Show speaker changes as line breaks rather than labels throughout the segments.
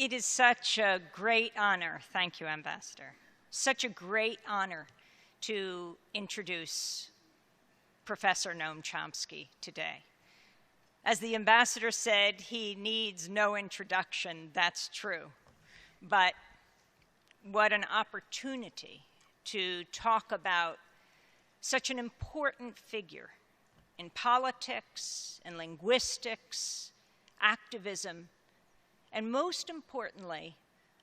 It is such a great honor, thank you, Ambassador, such a great honor to introduce Professor Noam Chomsky today. As the ambassador said, he needs no introduction, that's true. But what an opportunity to talk about such an important figure in politics, in linguistics, activism, and most importantly,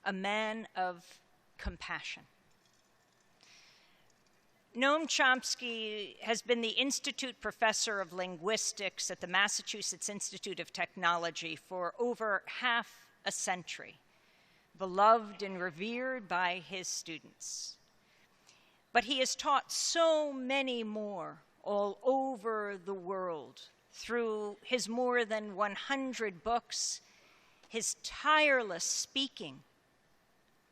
a man of compassion. Noam Chomsky has been the Institute Professor of Linguistics at the Massachusetts Institute of Technology for over half a century, beloved and revered by his students. But he has taught so many more all over the world through his more than 100 books, his tireless speaking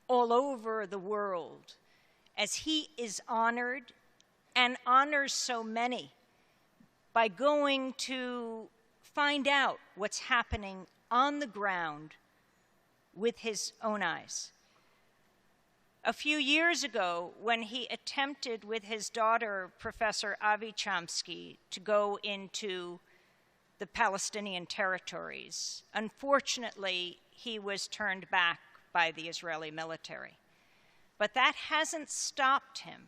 all over the world, as he is honored and honors so many by going to find out what's happening on the ground with his own eyes. A few years ago, when he attempted with his daughter, Professor Avi Chomsky, to go into the Palestinian territories, unfortunately, he was turned back by the Israeli military. But that hasn't stopped him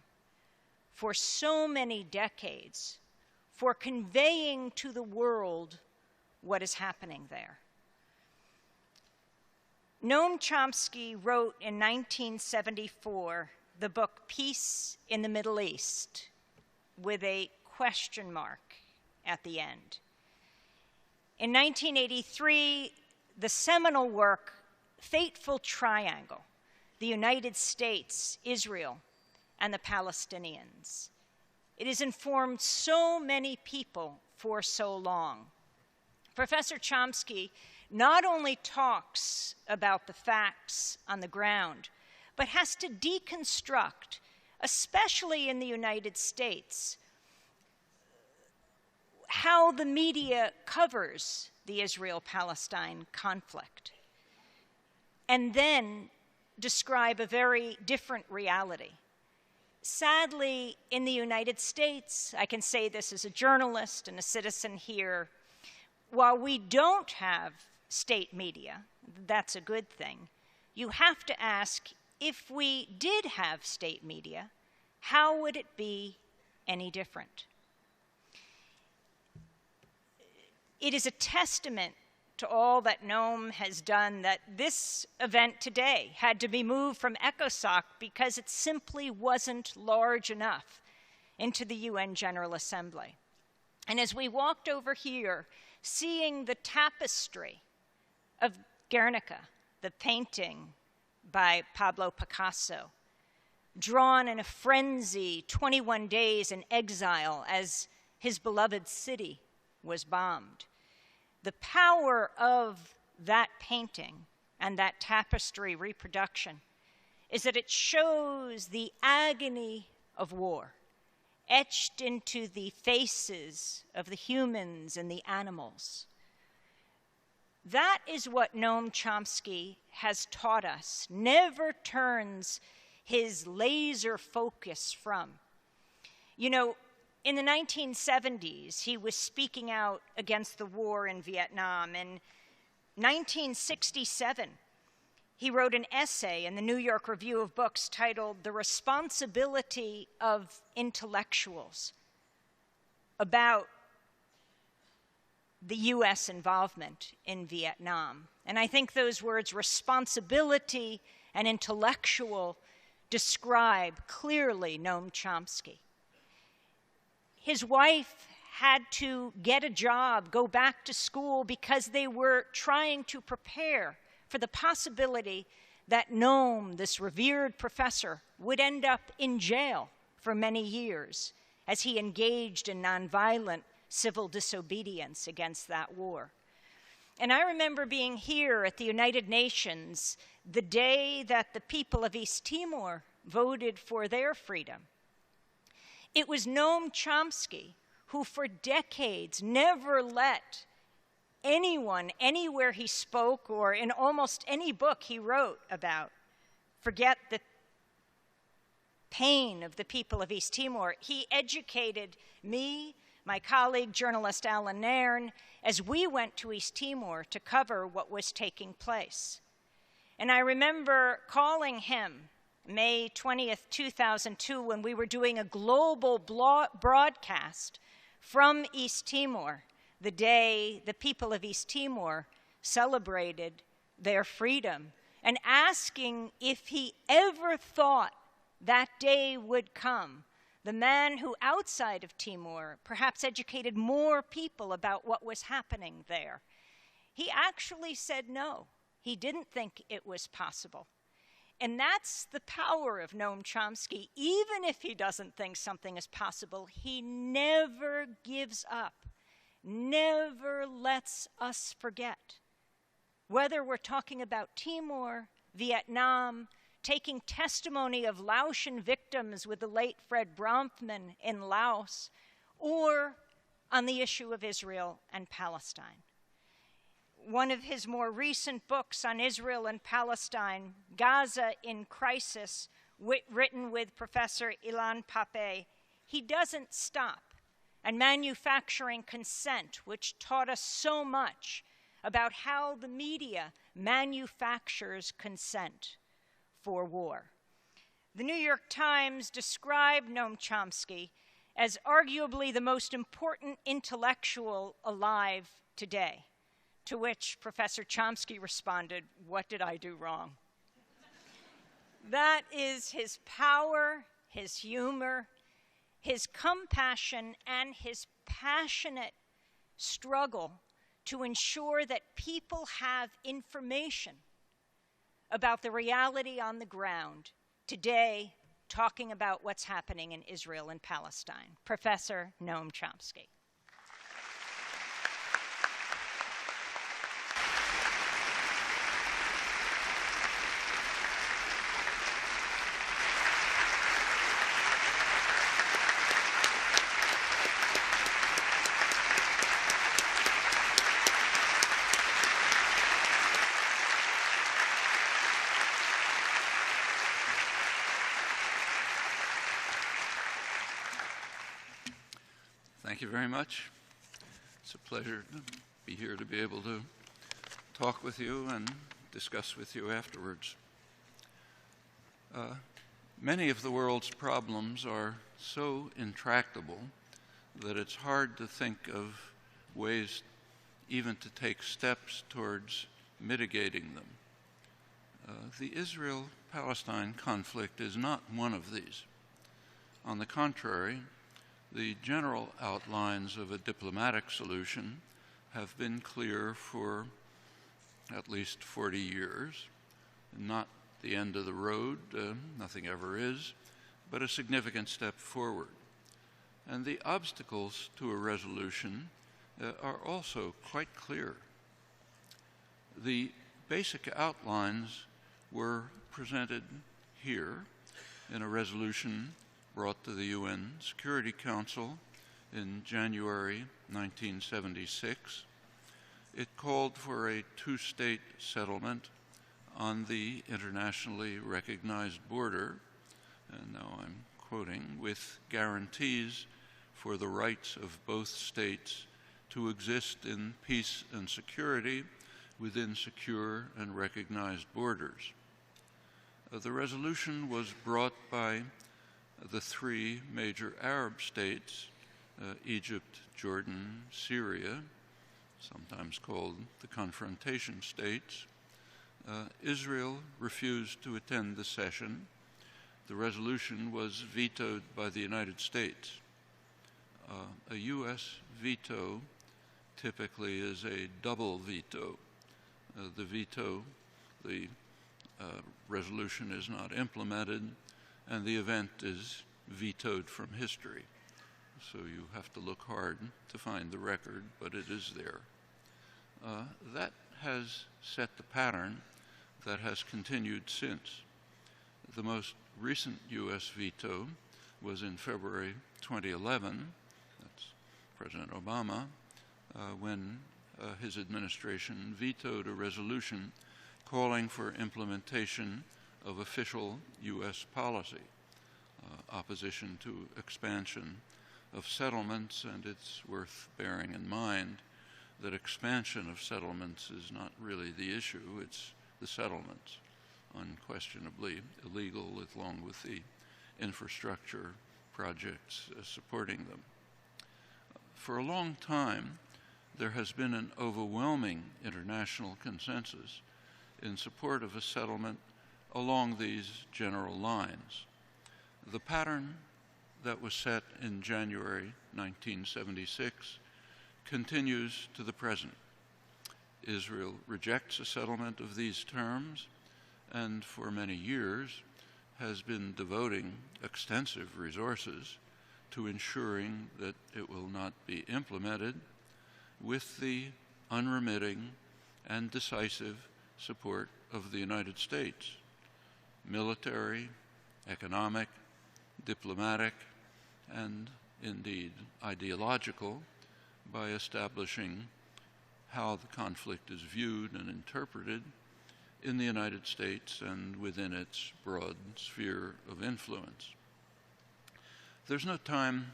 for so many decades for conveying to the world what is happening there. Noam Chomsky wrote in 1974 the book Peace in the Middle East with a question mark at the end. In 1983, the seminal work Fateful Triangle, the United States, Israel, and the Palestinians. It has informed so many people for so long. Professor Chomsky not only talks about the facts on the ground, but has to deconstruct, especially in the United States, how the media covers the Israel-Palestine conflict, and then describe a very different reality. Sadly, in the United States, I can say this as a journalist and a citizen here, while we don't have state media, that's a good thing, you have to ask, if we did have state media, how would it be any different? It is a testament to all that Noam has done that this event today had to be moved from ECOSOC because it simply wasn't large enough into the UN General Assembly. And as we walked over here, seeing the tapestry of Guernica, the painting by Pablo Picasso, drawn in a frenzy 21 days in exile as his beloved city was bombed. The power of that painting and that tapestry reproduction is that it shows the agony of war, etched into the faces of the humans and the animals. That is what Noam Chomsky has taught us, never turns his laser focus from. You know, in the 1970s, he was speaking out against the war in Vietnam. In 1967, he wrote an essay in the New York Review of Books titled "The Responsibility of Intellectuals" about the US involvement in Vietnam. And I think those words, responsibility and intellectual, describe clearly Noam Chomsky. His wife had to get a job, go back to school, because they were trying to prepare for the possibility that Noam, this revered professor, would end up in jail for many years as he engaged in nonviolent civil disobedience against that war. And I remember being here at the United Nations the day that the people of East Timor voted for their freedom. It was Noam Chomsky who for decades never let anyone, anywhere he spoke or in almost any book he wrote about, forget the pain of the people of East Timor. He educated me, my colleague, journalist Alan Nairn, as we went to East Timor to cover what was taking place. And I remember calling him May 20th, 2002, when we were doing a global broadcast from East Timor, the day the people of East Timor celebrated their freedom, and asking if he ever thought that day would come. The man who, outside of Timor, perhaps educated more people about what was happening there. He actually said no. He didn't think it was possible. And that's the power of Noam Chomsky. Even if he doesn't think something is possible, he never gives up, never lets us forget. Whether we're talking about Timor, Vietnam, taking testimony of Laotian victims with the late Fred Bronfman in Laos, or on the issue of Israel and Palestine. One of his more recent books on Israel and Palestine, Gaza in Crisis, written with Professor Ilan Pape, he doesn't stop. And Manufacturing Consent, which taught us so much about how the media manufactures consent for war. The New York Times described Noam Chomsky as arguably the most important intellectual alive today, to which Professor Chomsky responded, "What did I do wrong?" That is his power, his humor, his compassion, and his passionate struggle to ensure that people have information about the reality on the ground today, talking about what's happening in Israel and Palestine. Professor Noam Chomsky.
Thank you very much. It's a pleasure to be here to be able to talk with you and discuss with you afterwards. Many of the world's problems are so intractable that it's hard to think of ways even to take steps towards mitigating them. The Israel-Palestine conflict is not one of these. On the contrary, the general outlines of a diplomatic solution have been clear for at least 40 years. Not the end of the road, nothing ever is, but a significant step forward. And the obstacles to a resolution are also quite clear. The basic outlines were presented here in a resolution brought to the UN Security Council in January 1976. It called for a two-state settlement on the internationally recognized border, and now I'm quoting, with guarantees for the rights of both states to exist in peace and security within secure and recognized borders. The resolution was brought by the three major Arab states, Egypt, Jordan, Syria, sometimes called the confrontation states. Israel refused to attend the session. The resolution was vetoed by the United States. A U.S. veto typically is a double veto. The resolution is not implemented, and the event is vetoed from history. So you have to look hard to find the record, but it is there. That has set the pattern that has continued since. The most recent U.S. veto was in February 2011, that's President Obama, when his administration vetoed a resolution calling for implementation of official U.S. policy, opposition to expansion of settlements, and it's worth bearing in mind that expansion of settlements is not really the issue, it's the settlements, unquestionably illegal, along with the infrastructure projects supporting them. For a long time, there has been an overwhelming international consensus in support of a settlement along these general lines. The pattern that was set in January 1976 continues to the present. Israel rejects a settlement of these terms and for many years has been devoting extensive resources to ensuring that it will not be implemented, with the unremitting and decisive support of the United States, military, economic, diplomatic, and indeed ideological, by establishing how the conflict is viewed and interpreted in the United States and within its broad sphere of influence. There's no time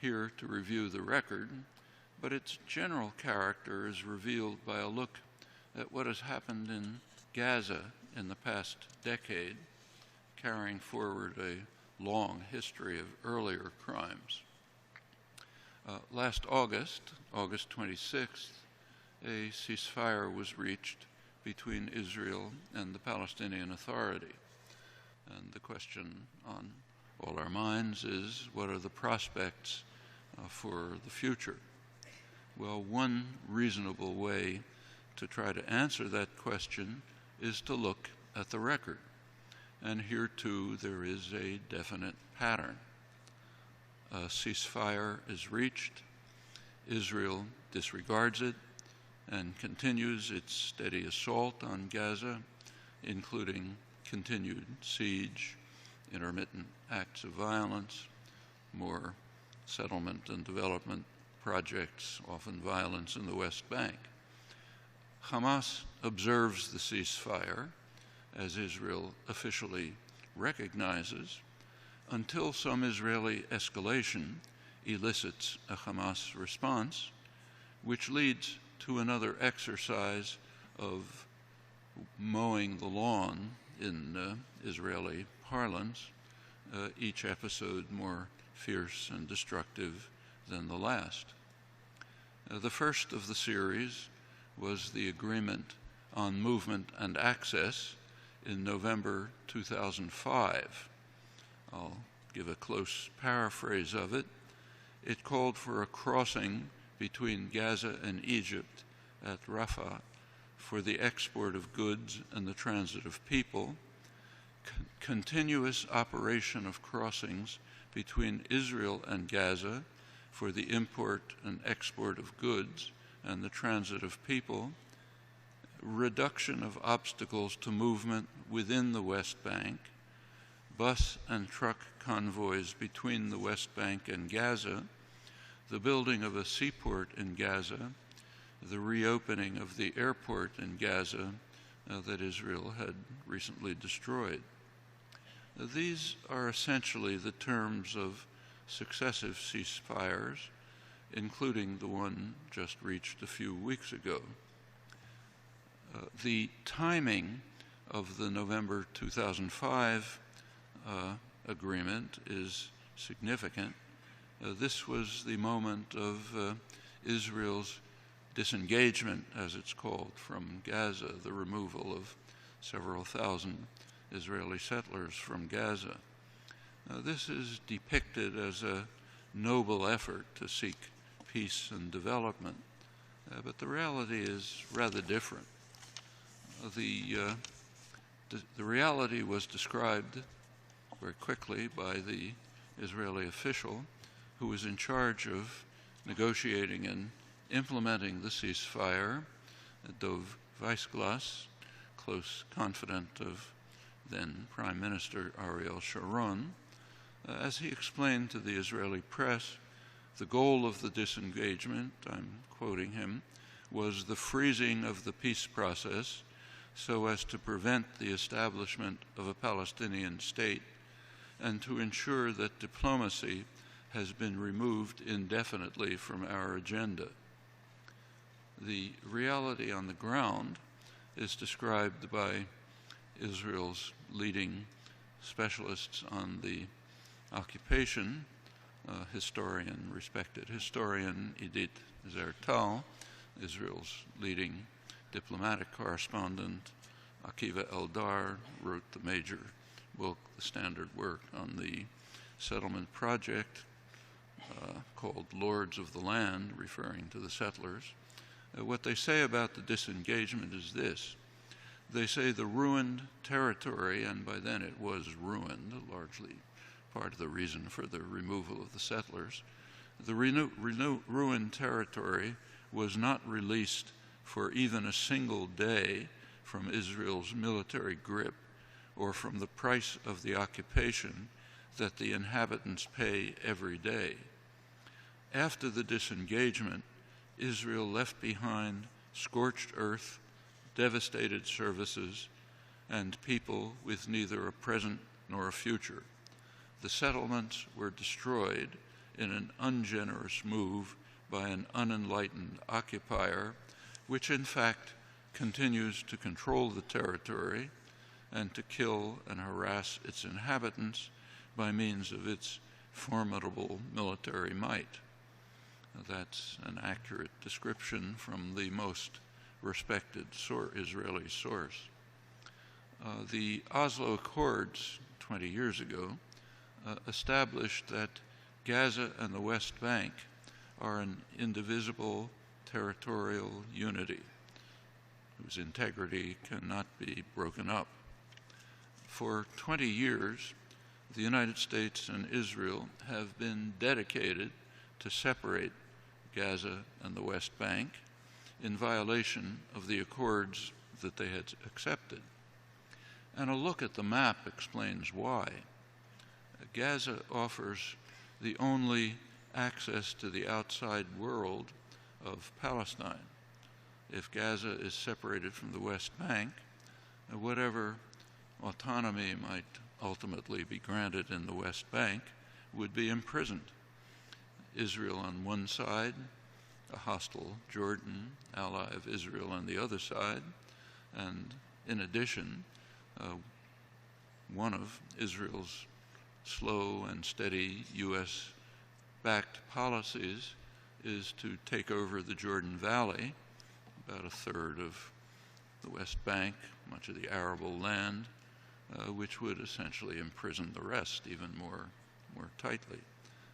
here to review the record, but its general character is revealed by a look at what has happened in Gaza in the past decade, carrying forward a long history of earlier crimes. Last August, August 26th, a ceasefire was reached between Israel and the Palestinian Authority. And the question on all our minds is, what are the prospects for the future? Well, one reasonable way to try to answer that question is to look at the record. And here, too, there is a definite pattern. A ceasefire is reached, Israel disregards it, and continues its steady assault on Gaza, including continued siege, intermittent acts of violence, more settlement and development projects, often violence in the West Bank. Hamas observes the ceasefire, as Israel officially recognizes, until some Israeli escalation elicits a Hamas response, which leads to another exercise of mowing the lawn in Israeli parlance, each episode more fierce and destructive than the last. The first of the series was the agreement on movement and access in November 2005. I'll give a close paraphrase of it. It called for a crossing between Gaza and Egypt at Rafah for the export of goods and the transit of people, continuous operation of crossings between Israel and Gaza for the import and export of goods and the transit of people, reduction of obstacles to movement within the West Bank, bus and truck convoys between the West Bank and Gaza, the building of a seaport in Gaza, the reopening of the airport in Gaza that Israel had recently destroyed. These are essentially the terms of successive ceasefires, including the one just reached a few weeks ago. The timing of the November 2005 agreement is significant. This was the moment of Israel's disengagement, as it's called, from Gaza, the removal of several thousand Israeli settlers from Gaza. This is depicted as a noble effort to seek peace and development, but the reality is rather different. The reality was described very quickly by the Israeli official who was in charge of negotiating and implementing the ceasefire, Dov Weissglass, close confidant of then Prime Minister Ariel Sharon. As he explained to the Israeli press, the goal of the disengagement, I'm quoting him, was the freezing of the peace process so as to prevent the establishment of a Palestinian state and to ensure that diplomacy has been removed indefinitely from our agenda. The reality on the ground is described by Israel's leading specialists on the occupation, respected historian Idit Zertal, Israel's leading diplomatic correspondent Akiva Eldar wrote the major book, the standard work on the settlement project called Lords of the Land, referring to the settlers. What they say about the disengagement is this. They say the ruined territory, and by then it was ruined, largely part of the reason for the removal of the settlers, the ruined territory was not released for even a single day from Israel's military grip or from the price of the occupation that the inhabitants pay every day. After the disengagement, Israel left behind scorched earth, devastated services, and people with neither a present nor a future. The settlements were destroyed in an ungenerous move by an unenlightened occupier, which in fact continues to control the territory and to kill and harass its inhabitants by means of its formidable military might. That's an accurate description from the most respected Israeli source. The Oslo Accords 20 years ago established that Gaza and the West Bank are an indivisible territorial unity whose integrity cannot be broken up. For 20 years, the United States and Israel have been dedicated to separate Gaza and the West Bank in violation of the accords that they had accepted. And a look at the map explains why. Gaza offers the only access to the outside world of Palestine. If Gaza is separated from the West Bank, whatever autonomy might ultimately be granted in the West Bank would be imprisoned. Israel on one side, a hostile Jordan, ally of Israel on the other side, and in addition, one of Israel's slow and steady U.S.-backed policies is to take over the Jordan Valley, about a third of the West Bank, much of the arable land, which would essentially imprison the rest even more tightly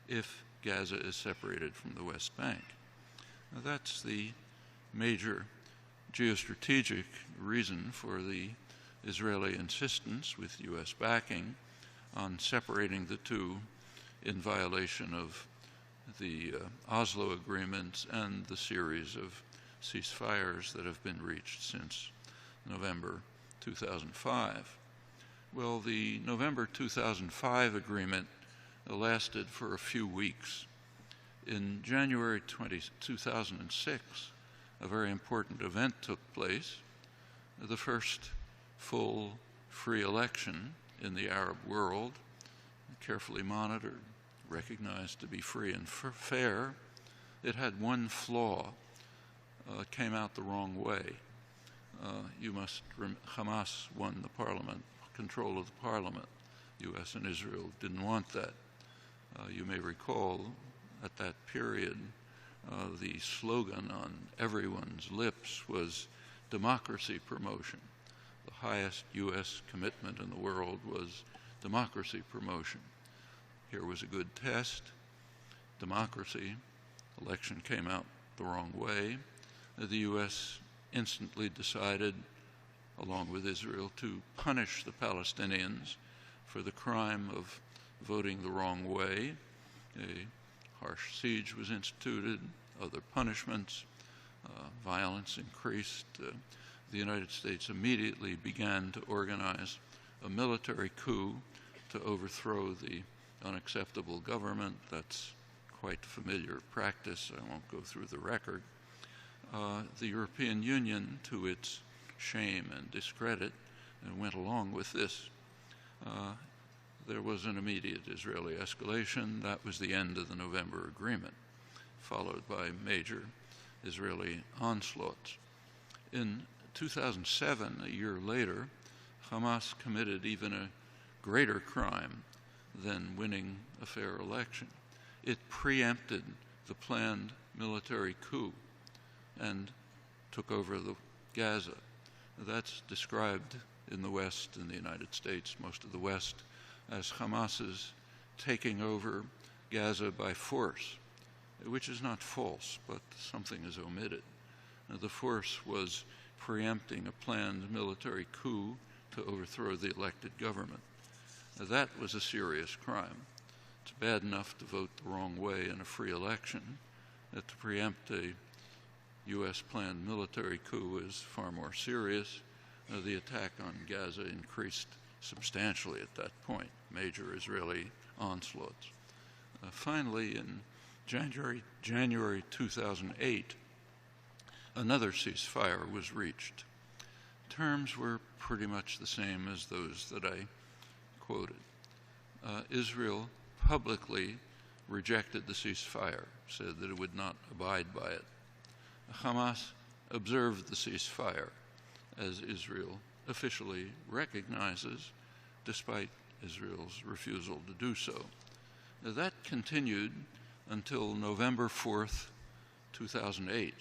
if Gaza is separated from the West Bank. Now, that's the major geostrategic reason for the Israeli insistence with U.S. backing on separating the two in violation of the Oslo agreements and the series of ceasefires that have been reached since November 2005. Well, the November 2005 agreement lasted for a few weeks. In January 2006, a very important event took place, the first full free election in the Arab world, carefully monitored, recognized to be free and fair. It had one flaw. It came out the wrong way. Hamas won the parliament, control of the parliament. U.S. and Israel didn't want that. You may recall at that period, the slogan on everyone's lips was democracy promotion. The highest U.S. commitment in the world was democracy promotion. Here was a good test. Democracy. Election came out the wrong way. The U.S. instantly decided, along with Israel, to punish the Palestinians for the crime of voting the wrong way. A harsh siege was instituted, other punishments, violence increased. The United States immediately began to organize a military coup to overthrow the unacceptable government. That's quite familiar practice. I won't go through the record. The European Union, to its shame and discredit, went along with this. There was an immediate Israeli escalation. That was the end of the November agreement, followed by major Israeli onslaughts. In 2007, a year later, Hamas committed even a greater crime than winning a fair election. It preempted the planned military coup and took over the Gaza. That's described in the West, in the United States, most of the West, as Hamas's taking over Gaza by force, which is not false, but something is omitted. The force was preempting a planned military coup to overthrow the elected government. That was a serious crime. It's bad enough to vote the wrong way in a free election. To preempt a U.S. planned military coup is far more serious. The attack on Gaza increased substantially at that point, major Israeli onslaughts. Finally, in January 2008, another ceasefire was reached. Terms were pretty much the same as those that I quoted. Israel publicly rejected the ceasefire, said that it would not abide by it. Hamas observed the ceasefire, as Israel officially recognizes, despite Israel's refusal to do so. That continued until November 4th, 2008.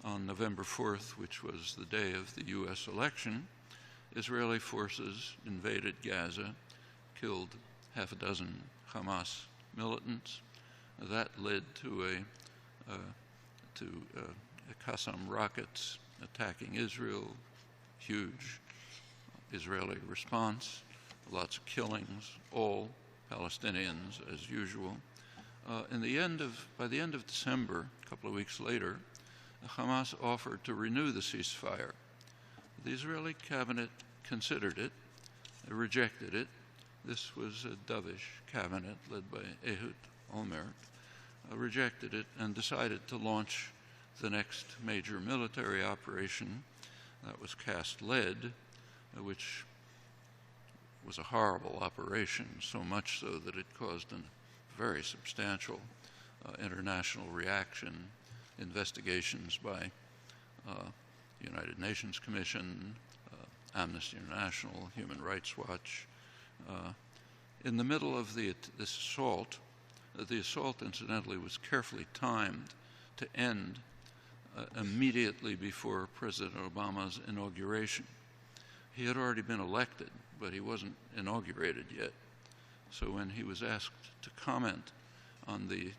On November 4th, which was the day of the U.S. election, Israeli forces invaded Gaza, killed half a dozen Hamas militants. That led to Qassam rockets attacking Israel, huge Israeli response, lots of killings, all Palestinians as usual. By the end of December, a couple of weeks later, Hamas offered to renew the ceasefire. The Israeli cabinet considered it, rejected it. This was a dovish cabinet led by Ehud Olmert, rejected it and decided to launch the next major military operation. That was Cast-led, which was a horrible operation, so much so that it caused a very substantial international reaction, investigations by the United Nations Commission, Amnesty International, Human Rights Watch. In the middle of this assault, the assault incidentally was carefully timed to end immediately before President Obama's inauguration. He had already been elected, but he wasn't inaugurated yet. So when he was asked to comment on the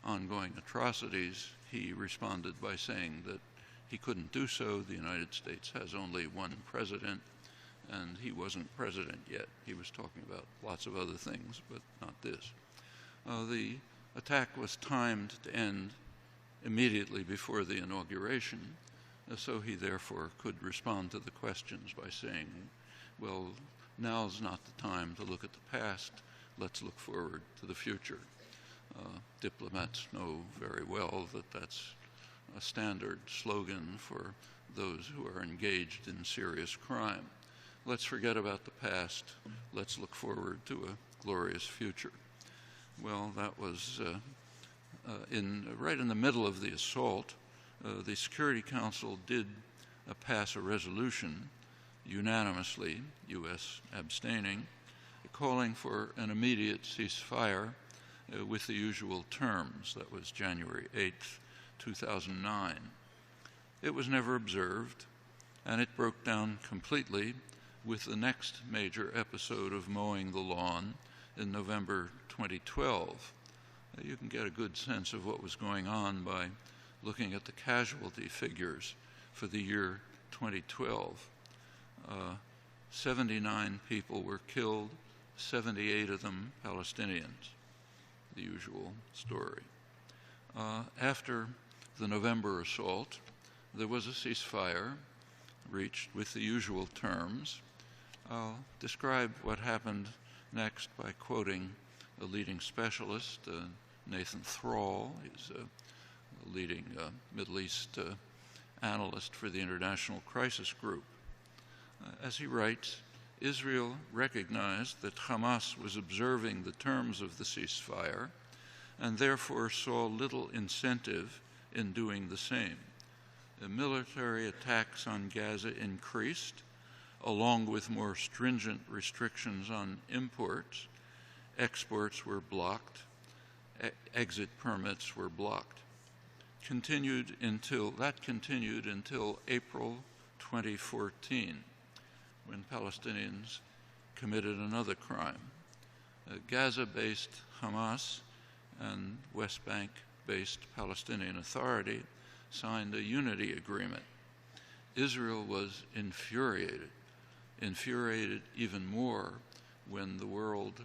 ongoing atrocities, he responded by saying that he couldn't do so. The United States has only one president, and he wasn't president yet. He was talking about lots of other things, but not this. The attack was timed to end immediately before the inauguration, so he therefore could respond to the questions by saying, well, now's not the time to look at the past, let's look forward to the future. Diplomats know very well that that's a standard slogan for those who are engaged in serious crime. Let's forget about the past, let's look forward to a glorious future. Well, that was right in the middle of the assault. The Security Council did pass a resolution unanimously, U.S. abstaining, calling for an immediate ceasefire with the usual terms. That was January 8th, 2009. It was never observed, and it broke down completely with the next major episode of mowing the lawn in November 2012. You can get a good sense of what was going on by looking at the casualty figures for the year 2012. 79 people were killed, 78 of them Palestinians, the usual story. After the November assault, there was a ceasefire reached with the usual terms. I'll describe what happened next by quoting a leading specialist, Nathan Thrall. He's leading Middle East analyst for the International Crisis Group. As he writes, Israel recognized that Hamas was observing the terms of the ceasefire and therefore saw little incentive in doing the same. The military attacks on Gaza increased, along with more stringent restrictions on imports. Exports were blocked, exit permits were blocked. That continued until April 2014, when Palestinians committed another crime. Gaza-based Hamas and West Bank-based Palestinian Authority signed a unity agreement. Israel was infuriated even more when the world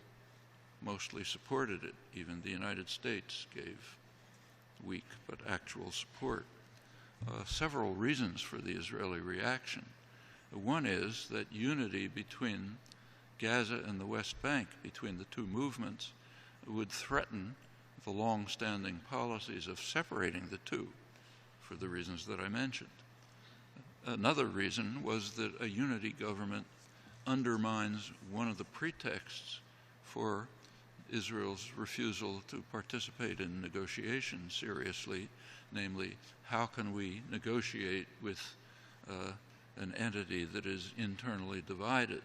mostly supported it. Even the United States gave weak but actual support. Several reasons for the Israeli reaction. One is that unity between Gaza and the West Bank, between the two movements, would threaten the long-standing policies of separating the two, for the reasons that I mentioned. Another reason was that a unity government undermines one of the pretexts for Israel's refusal to participate in negotiations seriously, namely, how can we negotiate with an entity that is internally divided?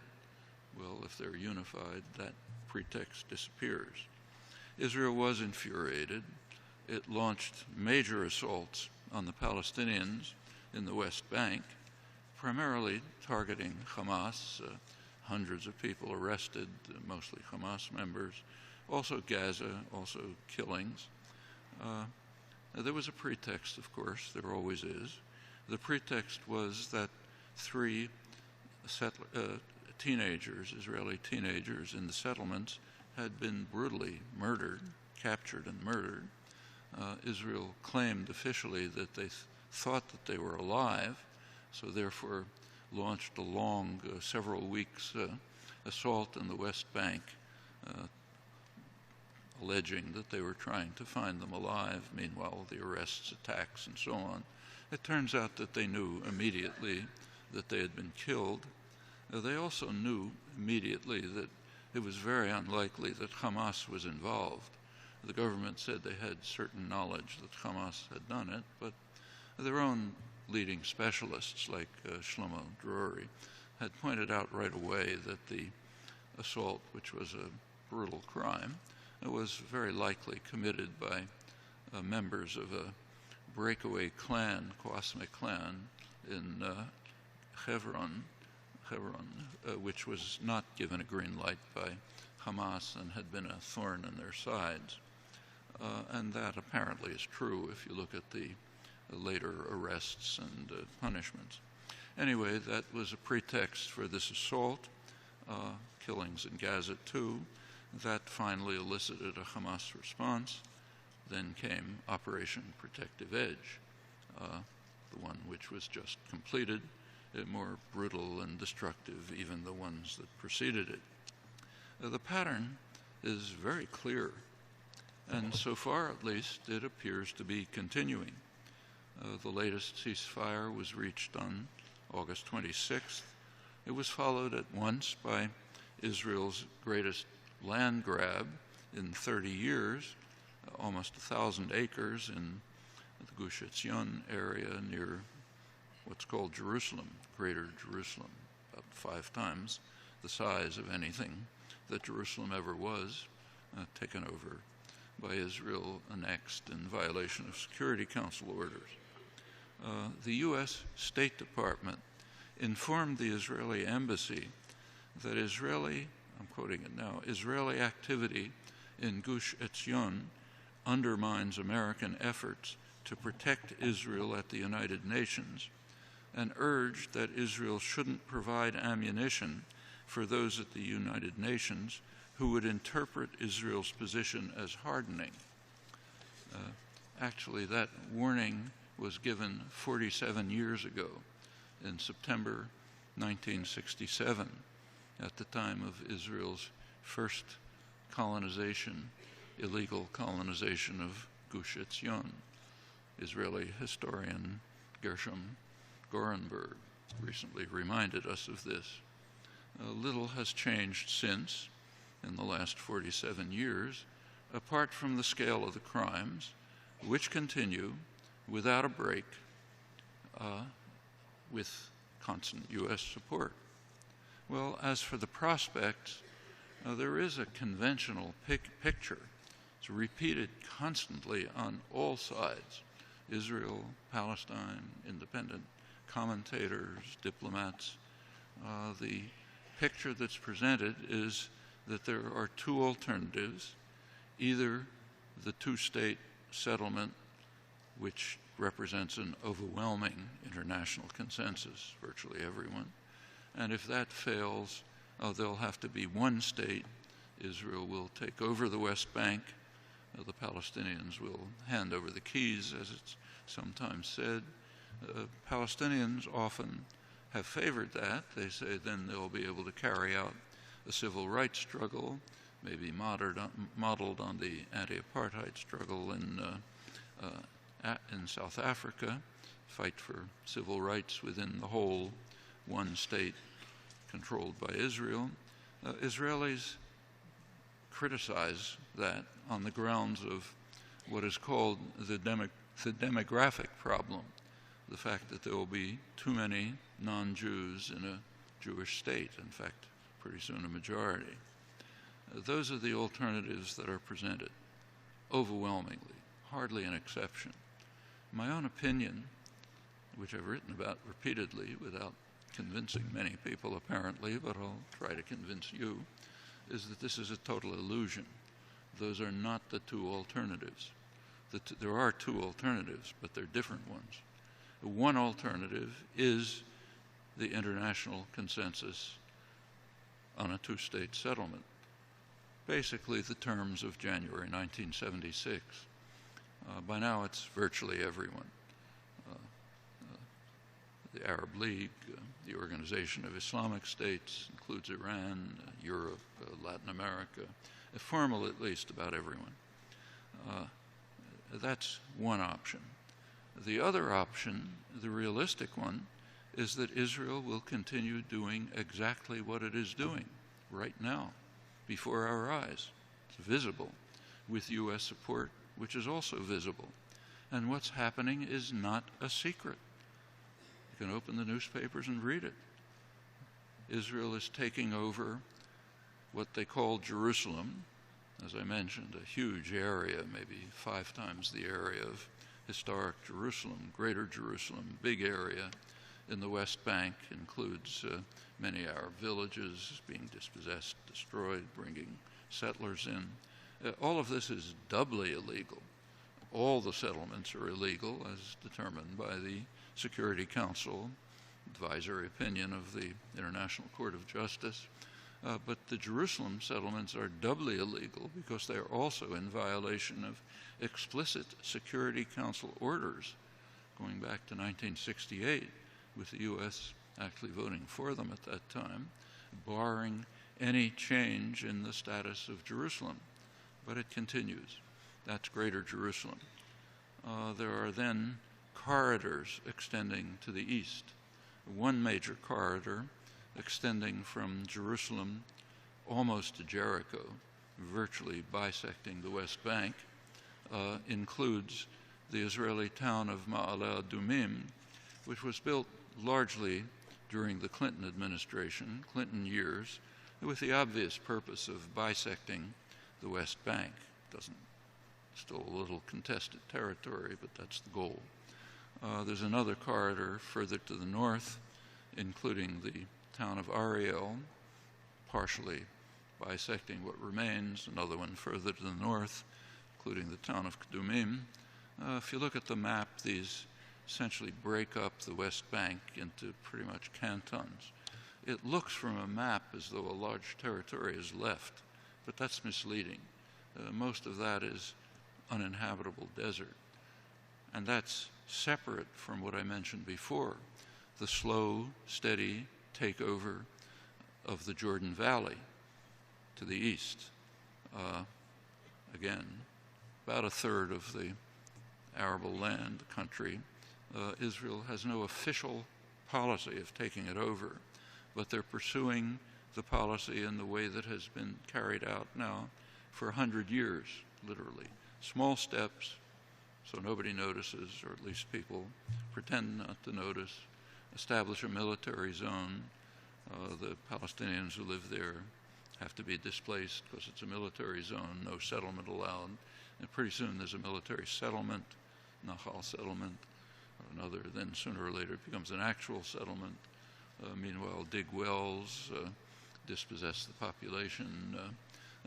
Well, if they're unified, that pretext disappears. Israel was infuriated. It launched major assaults on the Palestinians in the West Bank, primarily targeting Hamas, hundreds of people arrested, mostly Hamas members, also Gaza, also killings. There was a pretext, of course, there always is. The pretext was that three teenagers, Israeli teenagers in the settlements, had been brutally murdered, captured and murdered. Israel claimed officially that they thought that they were alive, so therefore launched a long, several weeks assault in the West Bank, alleging that they were trying to find them alive, meanwhile the arrests, attacks, and so on. It turns out that they knew immediately that they had been killed. They also knew immediately that it was very unlikely that Hamas was involved. The government said they had certain knowledge that Hamas had done it, but their own leading specialists, like Shlomo Drori, had pointed out right away that the assault, which was a brutal crime, was very likely committed by members of a breakaway clan, Qasmi clan, in Hebron, which was not given a green light by Hamas and had been a thorn in their sides. And that apparently is true if you look at the later arrests and punishments. Anyway, that was a pretext for this assault, killings in Gaza too. That finally elicited a Hamas response. Then came Operation Protective Edge, the one which was just completed, more brutal and destructive, even the ones that preceded it. The pattern is very clear, and so far at least it appears to be continuing. The latest ceasefire was reached on August 26th. It was followed at once by Israel's greatest land grab in 30 years, almost 1,000 acres in the Gush Etzion area near what's called Jerusalem, Greater Jerusalem, about 5 times the size of anything that Jerusalem ever was, taken over by Israel, annexed in violation of Security Council orders. The U.S. State Department informed the Israeli embassy that I'm quoting it now, Israeli activity in Gush Etzion undermines American efforts to protect Israel at the United Nations, and urged that Israel shouldn't provide ammunition for those at the United Nations who would interpret Israel's position as hardening. Actually, that warning was given 47 years ago, in September 1967, at the time of Israel's first colonization, illegal colonization of Gush Etzion. Israeli historian Gershom Gorenberg recently reminded us of this. Little has changed since, in the last 47 years, apart from the scale of the crimes, which continue without a break with constant U.S. support. Well, as for the prospects, there is a conventional picture. It's repeated constantly on all sides: Israel, Palestine, independent commentators, diplomats. The picture that's presented is that there are two alternatives: either the two-state settlement, which represents an overwhelming international consensus, virtually everyone, and if that fails, there'll have to be one state. Israel will take over the West Bank. The Palestinians will hand over the keys, as it's sometimes said. Palestinians often have favored that. They say then they'll be able to carry out a civil rights struggle, maybe modeled on the anti-apartheid struggle in South Africa, fight for civil rights within the whole one state controlled by Israel. Israelis criticize that on the grounds of what is called the demographic problem, the fact that there will be too many non-Jews in a Jewish state, in fact, pretty soon a majority. Those are the alternatives that are presented, overwhelmingly, hardly an exception. My own opinion, which I've written about repeatedly without convincing many people apparently, but I'll try to convince you, is that this is a total illusion. Those are not the two alternatives. There are two alternatives, but they're different ones. One alternative is the international consensus on a two-state settlement, basically the terms of January 1976. By now it's virtually everyone. The Arab League, the Organization of Islamic States, includes Iran, Europe, Latin America, formal at least about everyone. That's one option. The other option, the realistic one, is that Israel will continue doing exactly what it is doing right now, before our eyes. It's visible, with U.S. support, which is also visible. And what's happening is not a secret. You can open the newspapers and read it. Israel is taking over what they call Jerusalem, as I mentioned, a huge area, maybe 5 times the area of historic Jerusalem, Greater Jerusalem, big area in the West Bank, includes many Arab villages being dispossessed, destroyed, bringing settlers in. All of this is doubly illegal. All the settlements are illegal, as determined by the Security Council, advisory opinion of the International Court of Justice. But the Jerusalem settlements are doubly illegal because they are also in violation of explicit Security Council orders going back to 1968, with the U.S. actually voting for them at that time, barring any change in the status of Jerusalem. But it continues. That's Greater Jerusalem. There are then corridors extending to the east. One major corridor extending from Jerusalem almost to Jericho, virtually bisecting the West Bank, includes the Israeli town of Ma'ale Adumim, which was built largely during the Clinton administration, Clinton years, with the obvious purpose of bisecting the West Bank. Still a little contested territory, but that's the goal. There's another corridor further to the north, including the town of Ariel, partially bisecting what remains, another one further to the north, including the town of Kadumim. If you look at the map, these essentially break up the West Bank into pretty much cantons. It looks from a map as though a large territory is left, but that's misleading. Most of that is uninhabitable desert. And that's separate from what I mentioned before, the slow, steady takeover of the Jordan Valley to the east. Again, about a third of the arable land, the country. Israel has no official policy of taking it over, but they're pursuing the policy in the way that has been carried out now for 100 years, literally. Small steps, so nobody notices, or at least people pretend not to notice. Establish a military zone. The Palestinians who live there have to be displaced because it's a military zone, no settlement allowed. And pretty soon there's a military settlement, Nahal settlement, or another. Then sooner or later it becomes an actual settlement. Meanwhile, dig wells, dispossess the population,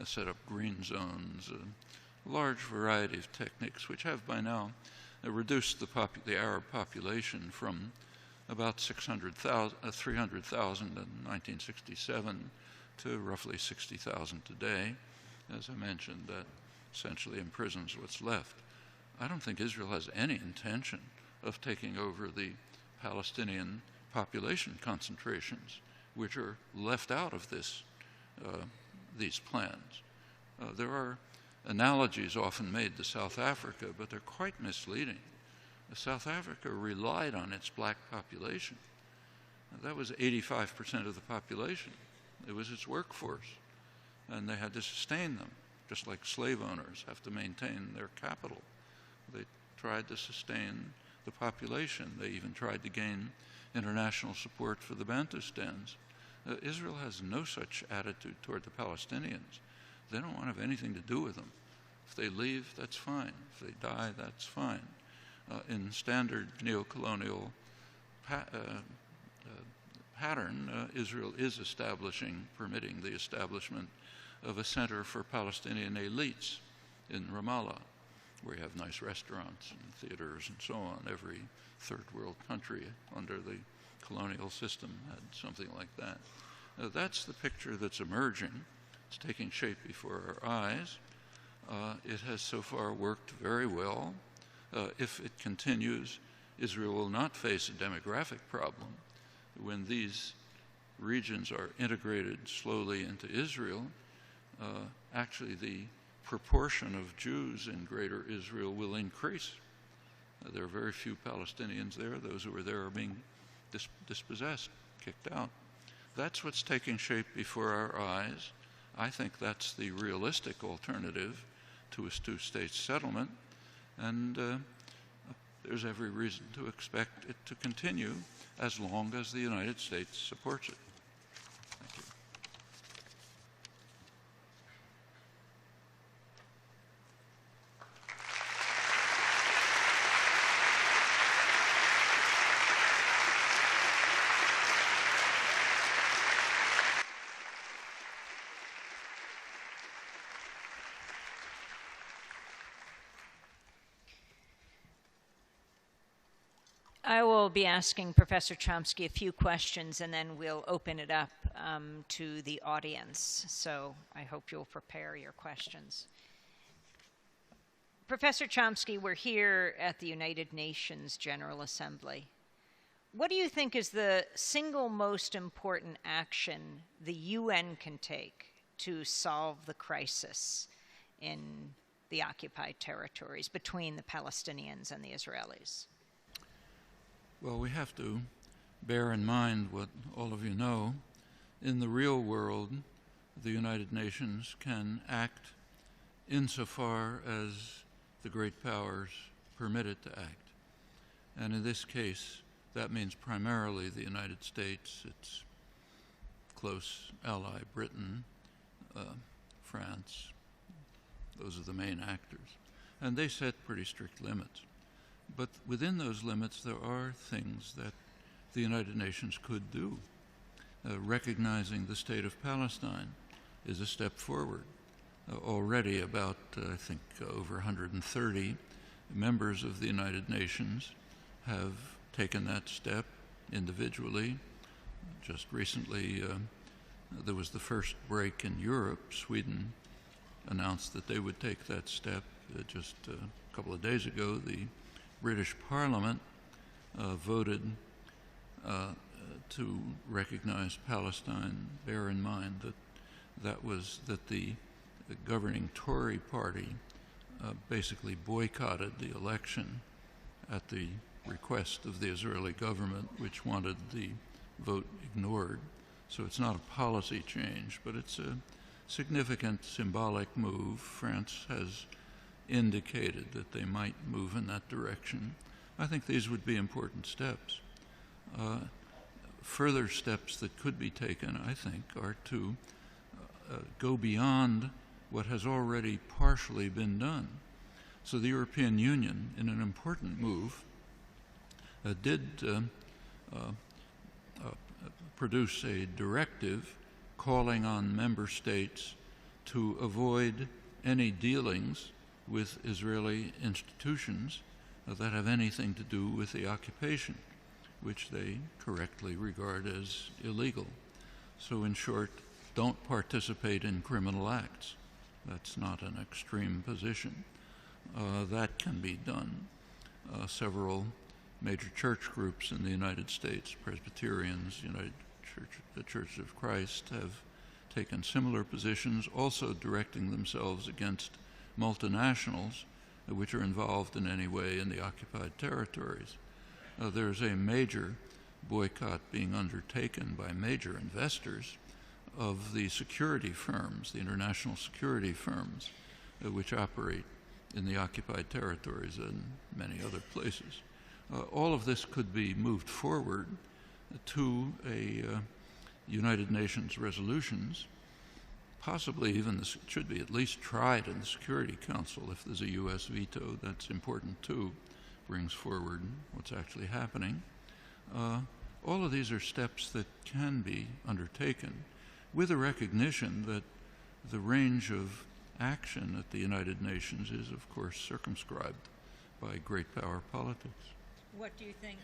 set up green zones, a large variety of techniques which have by now reduced the Arab population from about 300,000 in 1967 to roughly 60,000 today. As I mentioned, that essentially imprisons what's left. I don't think Israel has any intention of taking over the Palestinian population concentrations, which are left out of these plans. There are analogies often made to South Africa, but they're quite misleading. South Africa relied on its black population. That was 85% of the population. It was its workforce, and they had to sustain them, just like slave owners have to maintain their capital. They tried to sustain the population. They even tried to gain international support for the Bantustans. Israel has no such attitude toward the Palestinians. They don't want to have anything to do with them. If they leave, that's fine. If they die, that's fine. In standard neo-colonial pattern, Israel is permitting the establishment of a center for Palestinian elites in Ramallah, where you have nice restaurants and theaters and so on. Every third world country under the colonial system had something like that. That's the picture that's emerging. It's taking shape before our eyes. It has so far worked very well. If it continues, Israel will not face a demographic problem. When these regions are integrated slowly into Israel, actually the proportion of Jews in greater Israel will increase. There are very few Palestinians there. Those who are there are being dispossessed, kicked out. That's what's taking shape before our eyes. I think that's the realistic alternative to a two-state settlement, and there's every reason to expect it to continue as long as the United States supports it. Thank you.
I will be asking Professor Chomsky a few questions, and then we'll open it up to the audience. So I hope you'll prepare your questions. Professor Chomsky, we're here at the United Nations General Assembly. What do you think is the single most important action the UN can take to solve the crisis in the occupied territories between the Palestinians and the Israelis?
Well, we have to bear in mind what all of you know. In the real world, the United Nations can act insofar as the great powers permit it to act. And in this case, that means primarily the United States, its close ally Britain, France. Those are the main actors. And they set pretty strict limits. But within those limits, there are things that the United Nations could do. Recognizing the state of Palestine is a step forward. Already about, I think, over 130 members of the United Nations have taken that step individually. Just recently, there was the first break in Europe. Sweden announced that they would take that step. Just a couple of days ago, the British Parliament voted to recognize Palestine. Bear in mind that the governing Tory party basically boycotted the election at the request of the Israeli government, which wanted the vote ignored. So it's not a policy change, but it's a significant symbolic move. France has indicated that they might move in that direction. I think these would be important steps. Further steps that could be taken, I think, are to go beyond what has already partially been done. So the European Union, in an important move, did produce a directive calling on member states to avoid any dealings with Israeli institutions that have anything to do with the occupation, which they correctly regard as illegal. So in short, don't participate in criminal acts. That's not an extreme position. That can be done. Several major church groups in the United States, Presbyterians, the Church of Christ, have taken similar positions, also directing themselves against multinationals which are involved in any way in the occupied territories. There's a major boycott being undertaken by major investors of the security firms, the international security firms, which operate in the occupied territories and many other places. All of this could be moved forward to a United Nations resolutions. Possibly even this should be at least tried in the Security Council. If there's a U.S. veto, that's important too, brings forward what's actually happening. All of these are steps that can be undertaken with a recognition that the range of action at the United Nations is, of course, circumscribed by great power politics.
What do you think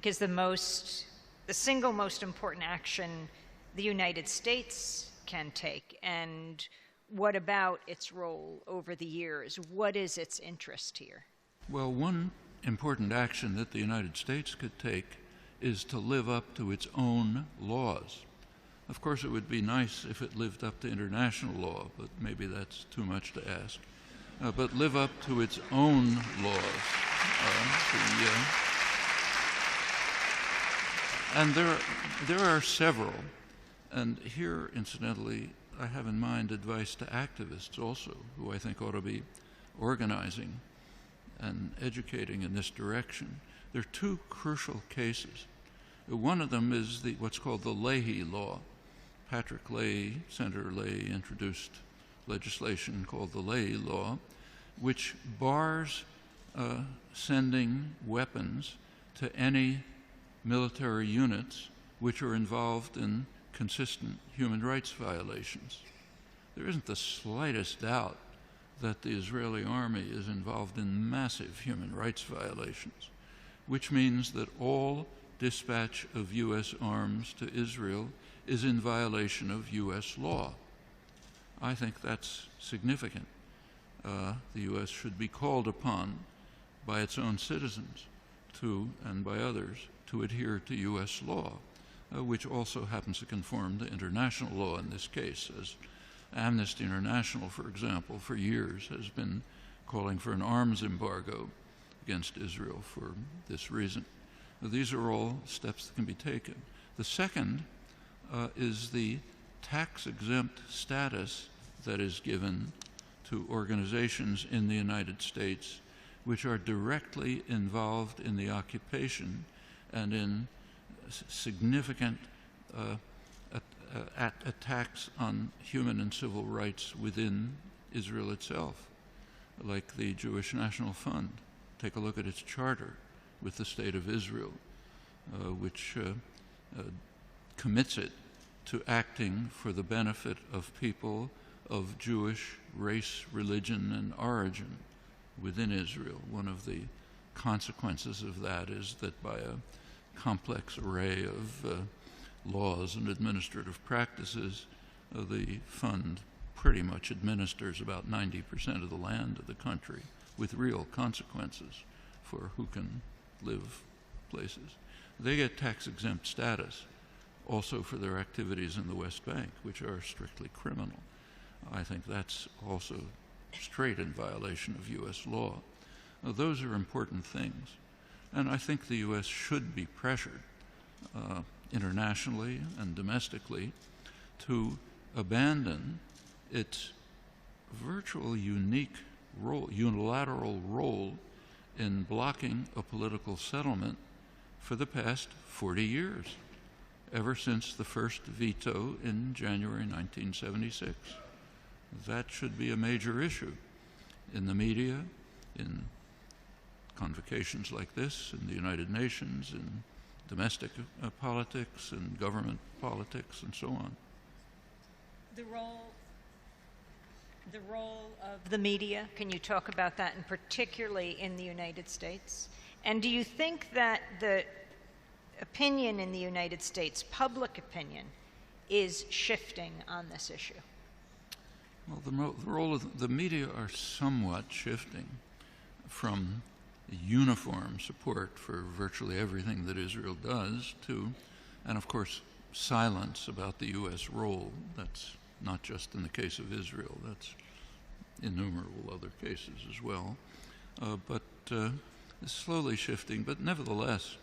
is the single most important action the United States can take, and what about its role over the years? What is its interest here?
Well, one important action that the United States could take is to live up to its own laws. Of course, it would be nice if it lived up to international law, but maybe that's too much to ask. But live up to its own laws. And there are several. And here, incidentally, I have in mind advice to activists also, who I think ought to be organizing and educating in this direction. There are two crucial cases. One of them is what's called the Leahy Law. Patrick Leahy, Senator Leahy, introduced legislation called the Leahy Law, which bars sending weapons to any military units which are involved in consistent human rights violations. There isn't the slightest doubt that the Israeli army is involved in massive human rights violations, which means that all dispatch of U.S. arms to Israel is in violation of U.S. law. I think that's significant. The U.S. should be called upon by its own citizens and by others to adhere to U.S. law, which also happens to conform to international law in this case, as Amnesty International, for example, for years has been calling for an arms embargo against Israel for this reason. These are all steps that can be taken. The second is the tax-exempt status that is given to organizations in the United States which are directly involved in the occupation and in significant attacks on human and civil rights within Israel itself, like the Jewish National Fund. Take a look at its charter with the State of Israel, which commits it to acting for the benefit of people of Jewish race, religion, and origin within Israel. One of the consequences of that is that by a complex array of laws and administrative practices, the fund pretty much administers about 90% of the land of the country, with real consequences for who can live places. They get tax-exempt status also for their activities in the West Bank, which are strictly criminal. I think that's also straight in violation of U.S. law. Now, those are important things. And I think the U.S. should be pressured internationally and domestically to abandon its virtually unique role, unilateral role in blocking a political settlement for the past 40 years, ever since the first veto in January 1976. That should be a major issue in the media, in convocations like this, in the United Nations, in domestic politics, and government politics, and so on.
The role of the media, can you talk about that, and particularly in the United States? And do you think that the opinion in the United States, public opinion, is shifting on this issue?
Well, the role of the media are somewhat shifting from uniform support for virtually everything that Israel does to, and of course, silence about the U.S. role. That's not just in the case of Israel, that's innumerable other cases as well. But it's slowly shifting, but nevertheless,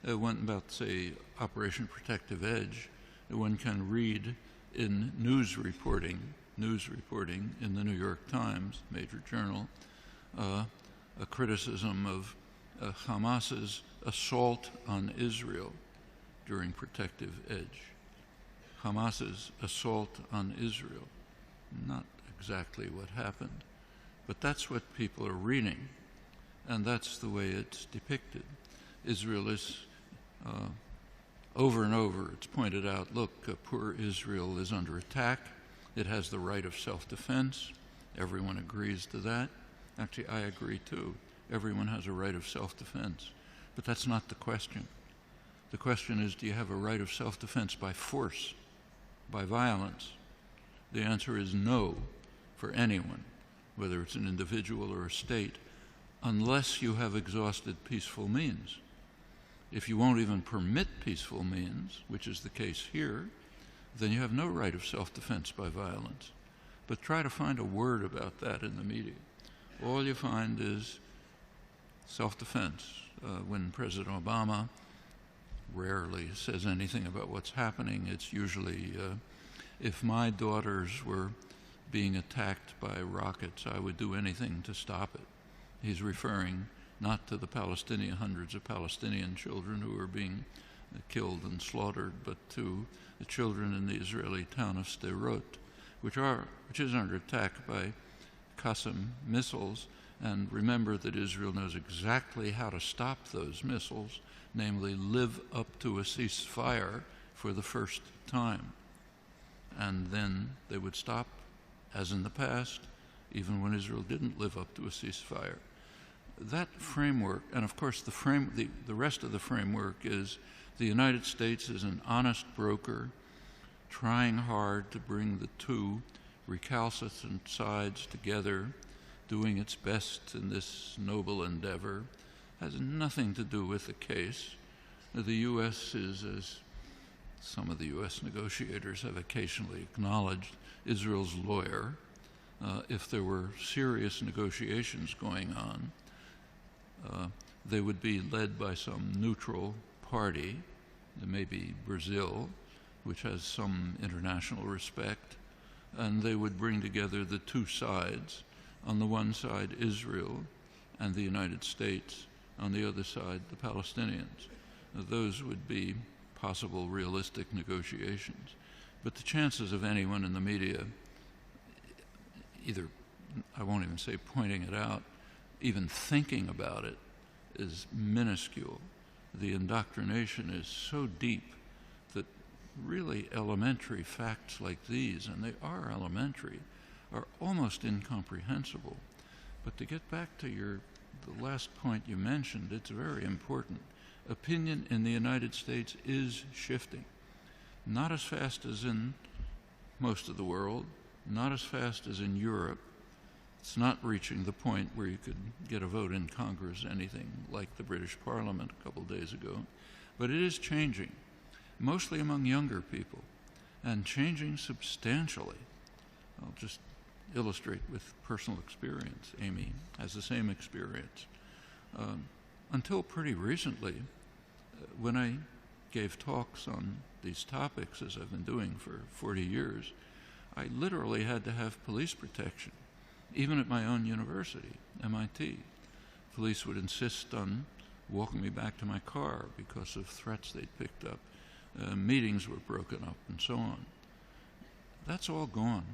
when about, say, Operation Protective Edge, one can read in news reporting in the New York Times, major journal, a criticism of Hamas's assault on Israel during Protective Edge. Hamas's assault on Israel. Not exactly what happened, but that's what people are reading, and that's the way it's depicted. Israel is, over and over, it's pointed out, look, poor Israel is under attack. It has the right of self-defense. Everyone agrees to that. Actually, I agree too. Everyone has a right of self-defense. But that's not the question. The question is, do you have a right of self-defense by force, by violence? The answer is no for anyone, whether it's an individual or a state, unless you have exhausted peaceful means. If you won't even permit peaceful means, which is the case here, then you have no right of self-defense by violence. But try to find a word about that in the media. All you find is self-defense. When President Obama rarely says anything about what's happening, it's usually, if my daughters were being attacked by rockets, I would do anything to stop it. He's referring not to the Palestinian, hundreds of Palestinian children who are being killed and slaughtered, but to the children in the Israeli town of Sderot, which is under attack by Qassam missiles. And remember that Israel knows exactly how to stop those missiles, namely live up to a ceasefire for the first time. And then they would stop, as in the past, even when Israel didn't live up to a ceasefire. That framework, and of course the rest of the framework is the United States is an honest broker trying hard to bring the two recalcitrant sides together, doing its best in this noble endeavor, has nothing to do with the case. The U.S. is, as some of the U.S. negotiators have occasionally acknowledged, Israel's lawyer. If there were serious negotiations going on, they would be led by some neutral party, maybe Brazil, which has some international respect, and they would bring together the two sides. On the one side, Israel and the United States. On the other side, the Palestinians. Those would be possible realistic negotiations. But the chances of anyone in the media, either, I won't even say pointing it out, even thinking about it, is minuscule. The indoctrination is so deep that really elementary facts like these, and they are elementary, are almost incomprehensible. But to get back to the last point you mentioned, it's very important. Opinion in the United States is shifting. Not as fast as in most of the world, not as fast as in Europe. It's not reaching the point where you could get a vote in Congress, anything like the British Parliament a couple days ago. But it is changing, mostly among younger people, and changing substantially. I'll just illustrate with personal experience. Amy has the same experience. Until pretty recently, when I gave talks on these topics, as I've been doing for 40 years, I literally had to have police protection, even at my own university, MIT. Police would insist on walking me back to my car because of threats they'd picked up. Meetings were broken up, and so on. That's all gone.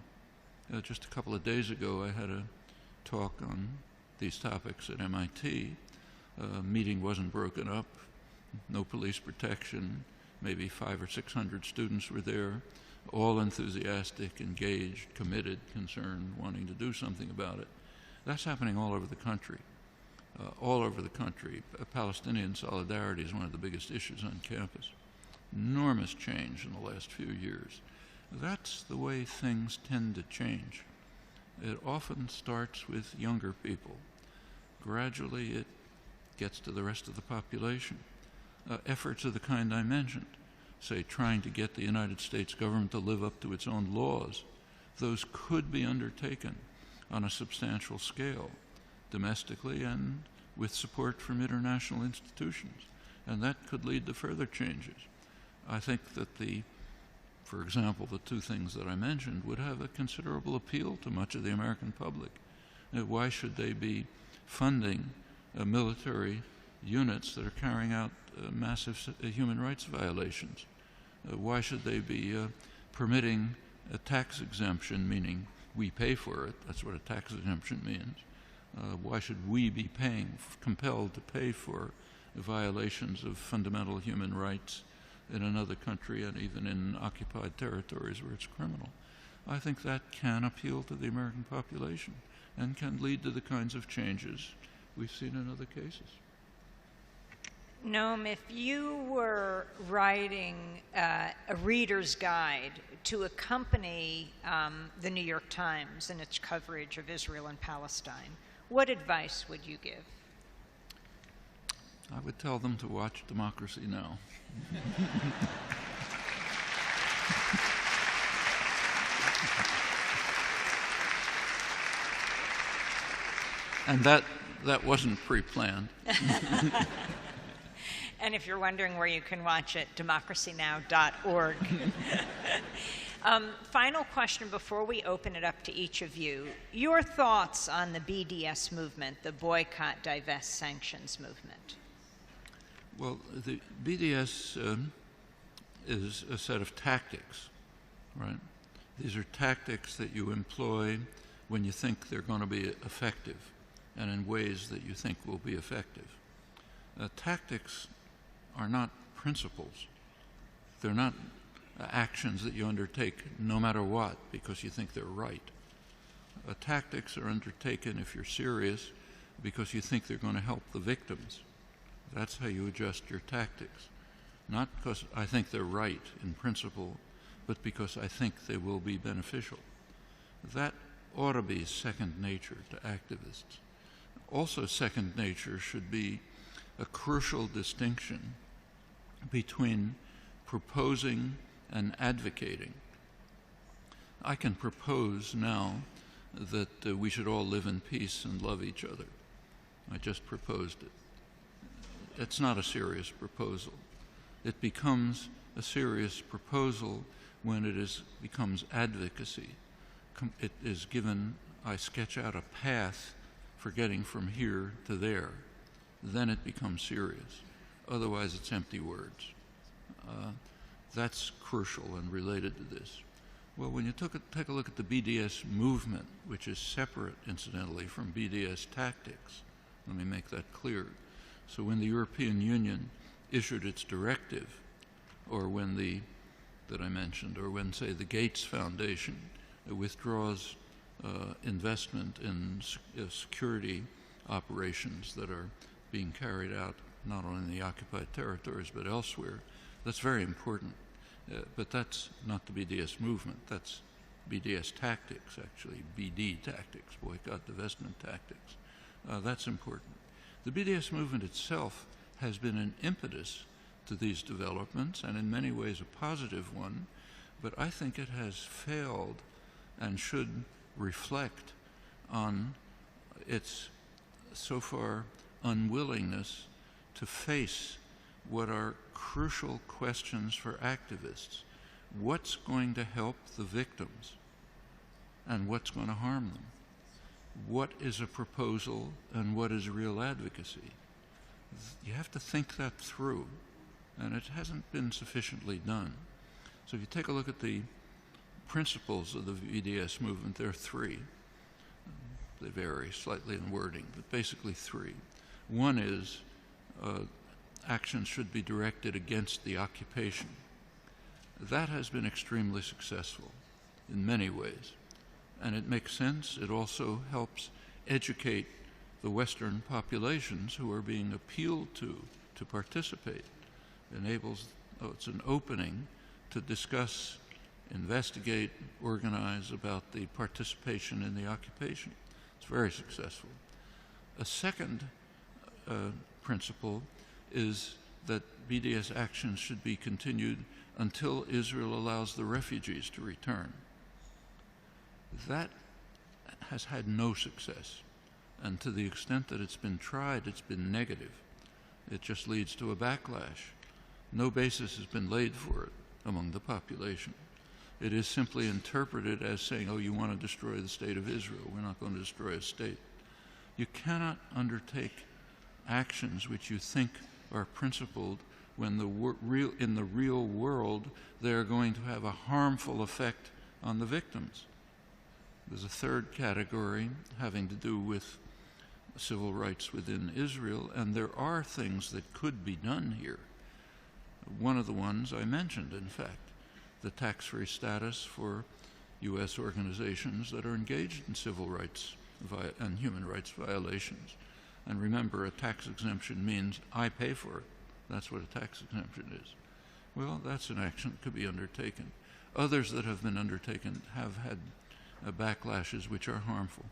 Just a couple of days ago, I had a talk on these topics at MIT. Meeting wasn't broken up, no police protection, maybe 500 or 600 students were there, all enthusiastic, engaged, committed, concerned, wanting to do something about it. That's happening all over the country. All over the country. Palestinian solidarity is one of the biggest issues on campus. Enormous change in the last few years. That's the way things tend to change. It often starts with younger people. Gradually it gets to the rest of the population. Efforts of the kind I mentioned, say trying to get the United States government to live up to its own laws, those could be undertaken on a substantial scale, domestically and with support from international institutions. And that could lead to further changes. I think that for example, the two things that I mentioned would have a considerable appeal to much of the American public. Why should they be funding military units that are carrying out massive human rights violations? Why should they be permitting a tax exemption, meaning we pay for it? That's what a tax exemption means. Why should we be compelled to pay for violations of fundamental human rights in another country and even in occupied territories where it's criminal? I think that can appeal to the American population and can lead to the kinds of changes we've seen in other cases.
Noam, if you were writing a reader's guide to accompany the New York Times in its coverage of Israel and Palestine, what advice would you give?
I would tell them to watch Democracy Now! And that wasn't pre-planned.
And if you're wondering where you can watch it, democracynow.org. Final question before we open it up to each of you. Your thoughts on the BDS movement, the Boycott, Divest, Sanctions movement?
Well, the BDS is a set of tactics, right? These are tactics that you employ when you think they're going to be effective and in ways that you think will be effective. Tactics are not principles. They're not actions that you undertake no matter what because you think they're right. Tactics are undertaken if you're serious because you think they're going to help the victims. That's how you adjust your tactics. Not because I think they're right in principle, but because I think they will be beneficial. That ought to be second nature to activists. Also, second nature should be a crucial distinction between proposing and advocating. I can propose now that we should all live in peace and love each other. I just proposed it. It's not a serious proposal. It becomes a serious proposal when it becomes advocacy. It is given, I sketch out a path for getting from here to there. Then it becomes serious. Otherwise, it's empty words. That's crucial and related to this. Well, when you take a look at the BDS movement, which is separate, incidentally, from BDS tactics, let me make that clear. So when the European Union issued its directive, or when that I mentioned, or when, say, the Gates Foundation withdraws investment in security operations that are being carried out not only in the occupied territories but elsewhere, that's very important. But that's not the BDS movement. That's BDS tactics, actually, BD tactics, boycott, divestment tactics. That's important. The BDS movement itself has been an impetus to these developments, and in many ways a positive one, but I think it has failed and should reflect on its so far unwillingness to face what are crucial questions for activists. What's going to help the victims and what's going to harm them? What is a proposal and what is real advocacy? You have to think that through, and it hasn't been sufficiently done. So if you take a look at the principles of the BDS movement, there are three. They vary slightly in wording, but basically three. One is actions should be directed against the occupation. That has been extremely successful in many ways, and it makes sense. It also helps educate the Western populations who are being appealed to participate. It's an opening to discuss, investigate, organize about the participation in the occupation. It's very successful. A second principle is that BDS actions should be continued until Israel allows the refugees to return. That has had no success, and to the extent that it's been tried, it's been negative. It just leads to a backlash. No basis has been laid for it among the population. It is simply interpreted as saying, oh, you want to destroy the state of Israel. We're not going to destroy a state. You cannot undertake actions which you think are principled when in the real world they are going to have a harmful effect on the victims. There's a third category having to do with civil rights within Israel, and there are things that could be done here. One of the ones I mentioned, in fact, the tax-free status for U.S. organizations that are engaged in civil rights and human rights violations. And remember, a tax exemption means I pay for it. That's what a tax exemption is. Well, that's an action that could be undertaken. Others that have been undertaken have had backlashes which are harmful.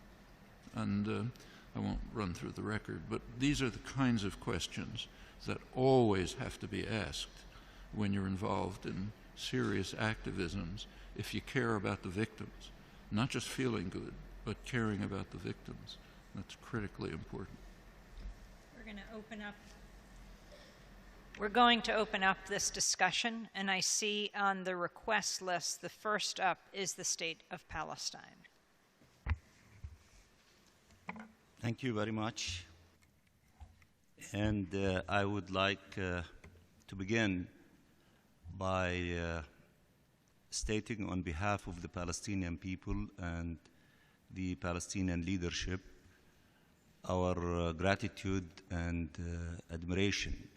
And I won't run through the record, but these are the kinds of questions that always have to be asked when you're involved in serious activisms if you care about the victims. Not just feeling good, but caring about the victims. That's critically important.
We're going to open up this discussion, and I see on the request list, the first up is the state of Palestine.
Thank you very much. And I would like to begin by stating on behalf of the Palestinian people and the Palestinian leadership our gratitude and admiration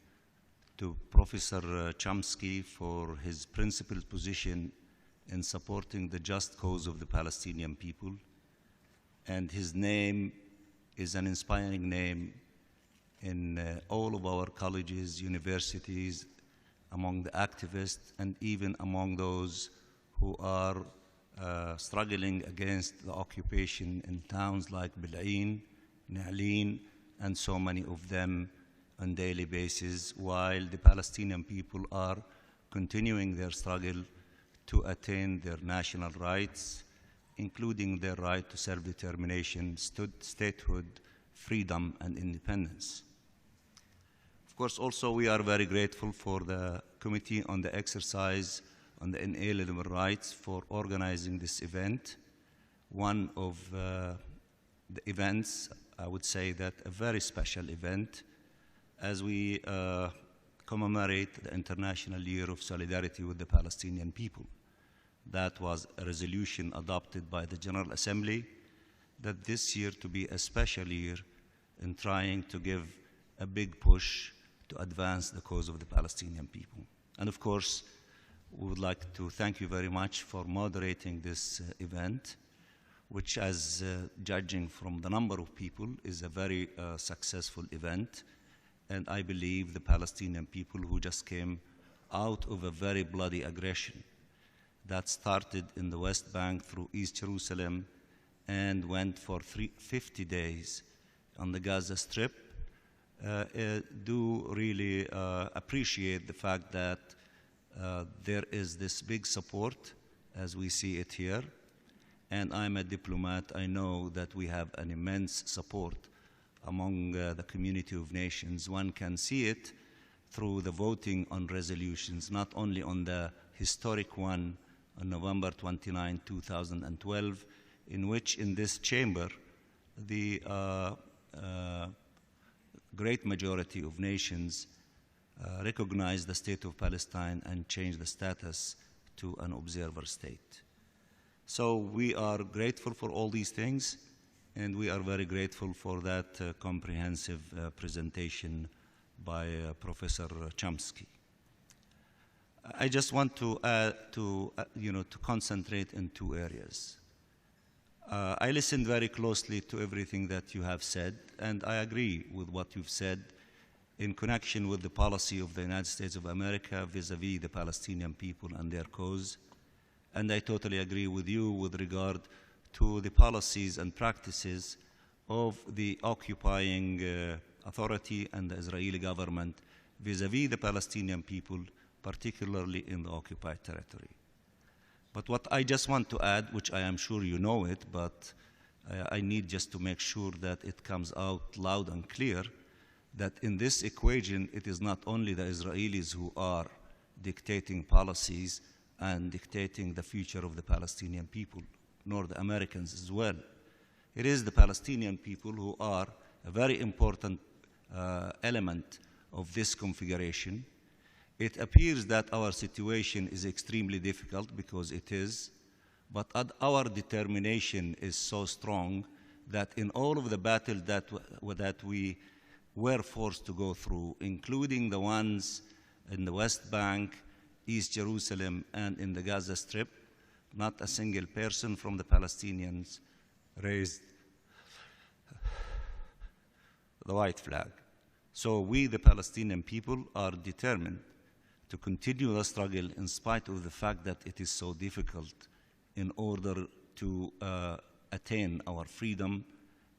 to Professor Chomsky for his principled position in supporting the just cause of the Palestinian people. And his name is an inspiring name in all of our colleges, universities, among the activists, and even among those who are struggling against the occupation in towns like Bil'in, Na'lin, and so many of them on a daily basis, while the Palestinian people are continuing their struggle to attain their national rights, including their right to self-determination, statehood, freedom, and independence. Of course, also we are very grateful for the Committee on the Exercise on the Inalienable Rights for organizing this event. One of the events, I would say that a very special event, as we commemorate the International Year of Solidarity with the Palestinian people. That was a resolution adopted by the General Assembly that this year to be a special year in trying to give a big push to advance the cause of the Palestinian people. And of course, we would like to thank you very much for moderating this event, which, as judging from the number of people, is a very successful event. And I believe the Palestinian people who just came out of a very bloody aggression that started in the West Bank through East Jerusalem and went for 50 days on the Gaza Strip, do really appreciate the fact that there is this big support, as we see it here, and I'm a diplomat. I know that we have an immense support among the community of nations. One can see it through the voting on resolutions, not only on the historic one on November 29, 2012, in which in this chamber the great majority of nations recognized the state of Palestine and changed the status to an observer state. So we are grateful for all these things, and we are very grateful for that comprehensive presentation by Professor Chomsky. I just want to concentrate in two areas. I listened very closely to everything that you have said, and I agree with what you've said in connection with the policy of the United States of America vis-à-vis the Palestinian people and their cause. And I totally agree with you with regard to the policies and practices of the occupying authority and the Israeli government vis-à-vis the Palestinian people, particularly in the occupied territory. But what I just want to add, which I am sure you know it, but I need just to make sure that it comes out loud and clear, that in this equation, it is not only the Israelis who are dictating policies and dictating the future of the Palestinian people, nor the Americans as well. It is the Palestinian people who are a very important element of this configuration. It appears that our situation is extremely difficult, because it is, but our determination is so strong that in all of the battles that we were forced to go through, including the ones in the West Bank, East Jerusalem, and in the Gaza Strip, not a single person from the Palestinians raised the white flag. So we, the Palestinian people, are determined to continue the struggle in spite of the fact that it is so difficult, in order to attain our freedom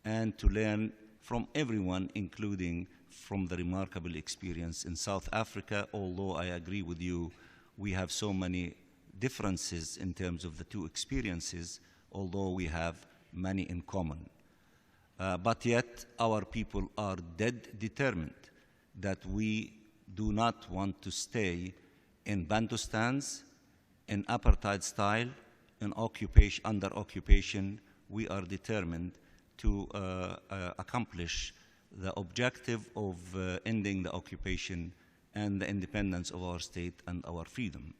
and to learn from everyone, including from the remarkable experience in South Africa. Although I agree with you, we have so many differences in terms of the two experiences, although we have many in common. But yet, our people are dead determined that we do not want to stay in Bantustans, in apartheid style, in occupation, under occupation. We are determined to accomplish the objective of ending the occupation and the independence of our state and our freedom.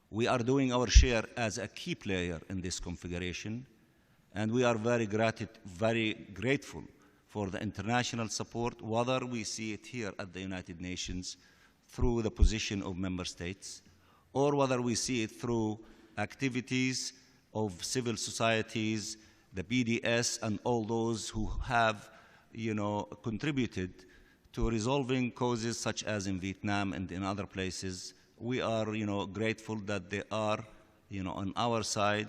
We are doing our share as a key player in this configuration, and we are very grateful for the international support, whether we see it here at the United Nations through the position of member states, or whether we see it through activities of civil societies, the BDS, and all those who have, contributed to resolving causes such as in Vietnam and in other places. We are, grateful that they are, on our side,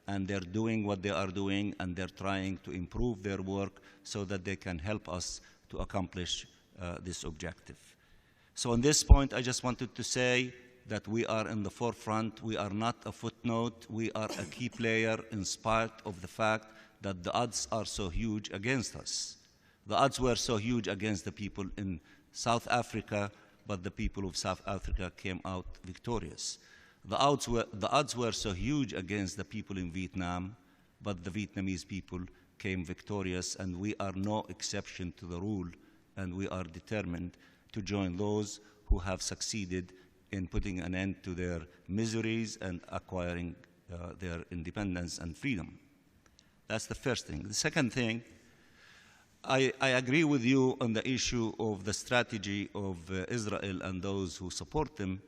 and they're doing what they are doing, and they're trying to improve their work so that they can help us to accomplish this objective. So on this point, I just wanted to say that we are in the forefront. We are not a footnote. We are a key player in spite of the fact that the odds are so huge against us. The odds were so huge against the people in South Africa, but the people of South Africa came out victorious. The odds were so huge against the people in Vietnam, but the Vietnamese people came victorious, and we are no exception to the rule, and we are determined to join those who have succeeded in putting an end to their miseries and acquiring their independence and freedom. That's the first thing. The second thing, I agree with you on the issue of the strategy of Israel and those who support them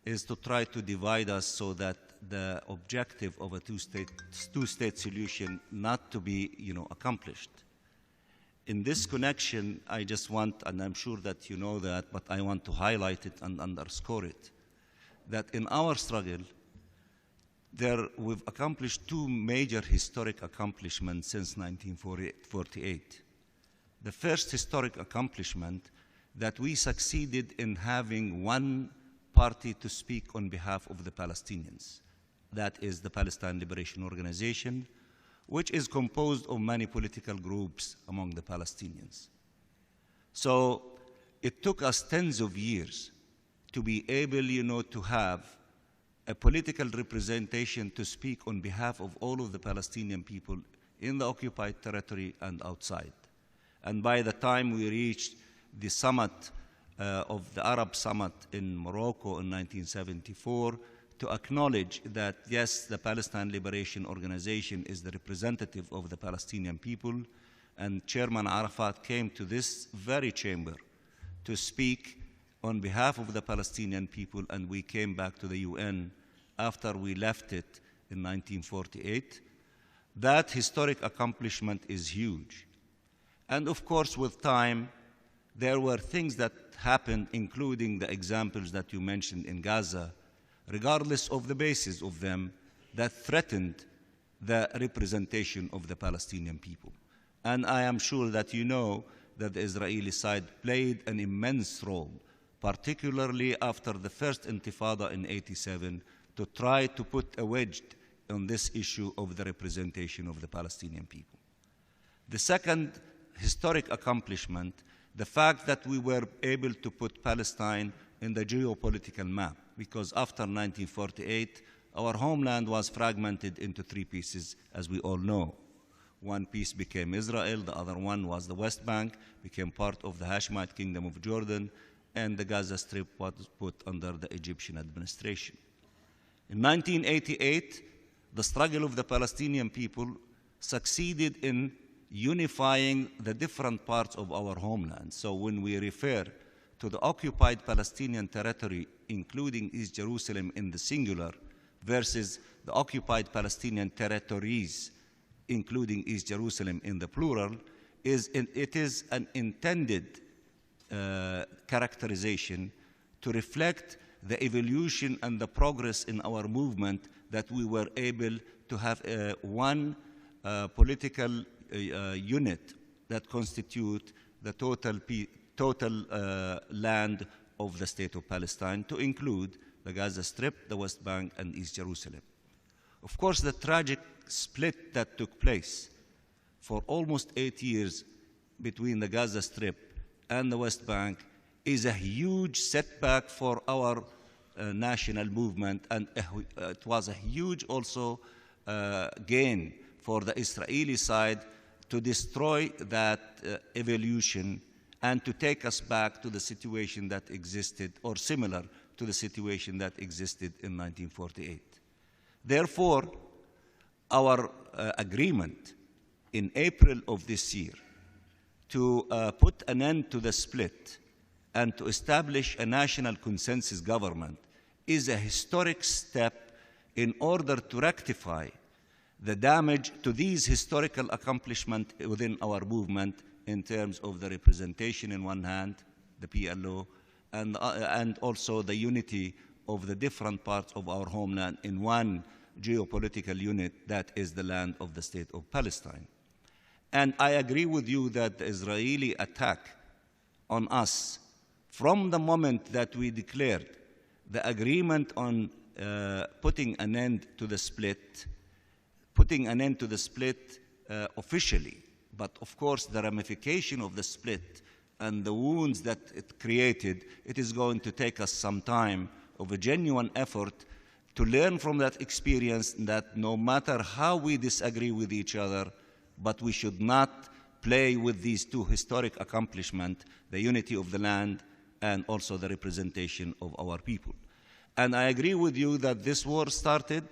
is to try to divide us so that the objective of a two-state solution not to be, accomplished. In this connection, I just want, and I'm sure that you know that, but I want to highlight it and underscore it, that in our struggle, we've accomplished two major historic accomplishments since 1948. The first historic accomplishment, that we succeeded in having one party to speak on behalf of the Palestinians. that is the Palestine Liberation Organization, which is composed of many political groups among the Palestinians. So it took us tens of years to be able, to have a political representation to speak on behalf of all of the Palestinian people in the occupied territory and outside. And by the time we reached the summit of the Arab Summit in Morocco in 1974, to acknowledge that, yes, the Palestine Liberation Organization is the representative of the Palestinian people, and Chairman Arafat came to this very chamber to speak on behalf of the Palestinian people, and we came back to the UN after we left it in 1948. That historic accomplishment is huge. And of course, with time, there were things that happened, including the examples that you mentioned in Gaza, regardless of the basis of them, that threatened the representation of the Palestinian people. And I am sure that you know that the Israeli side played an immense role, particularly after the first Intifada in '87, to try to put a wedge on this issue of the representation of the Palestinian people. The second historic accomplishment, the fact that we were able to put Palestine in the geopolitical map, because after 1948, our homeland was fragmented into three pieces, as we all know. One piece became Israel, the other one was the West Bank, became part of the Hashemite Kingdom of Jordan, and the Gaza Strip was put under the Egyptian administration. In 1988, the struggle of the Palestinian people succeeded in unifying the different parts of our homeland. So when we refer to the occupied Palestinian territory, including East Jerusalem in the singular, versus the occupied Palestinian territories, including East Jerusalem in the plural, it is an intended characterization to reflect the evolution and the progress in our movement, that we were able to have one political unit that constitute the total land of the state of Palestine, to include the Gaza Strip, the West Bank, and East Jerusalem. Of course, the tragic split that took place for almost 8 years between the Gaza Strip and the West Bank is a huge setback for our national movement, and it was a huge also gain for the Israeli side to destroy that evolution and to take us back to the situation that existed, or similar to the situation that existed in 1948. Therefore, our agreement in April of this year to put an end to the split and to establish a national consensus government is a historic step in order to rectify the damage to these historical accomplishments within our movement in terms of the representation in one hand, the PLO, and also the unity of the different parts of our homeland in one geopolitical unit, that is the land of the state of Palestine. And I agree with you that the Israeli attack on us, from the moment that we declared the agreement on putting an end to the split officially, but of course the ramification of the split and the wounds that it created, it is going to take us some time of a genuine effort to learn from that experience, that no matter how we disagree with each other, but we should not play with these two historic accomplishments, the unity of the land and also the representation of our people. And I agree with you that this war started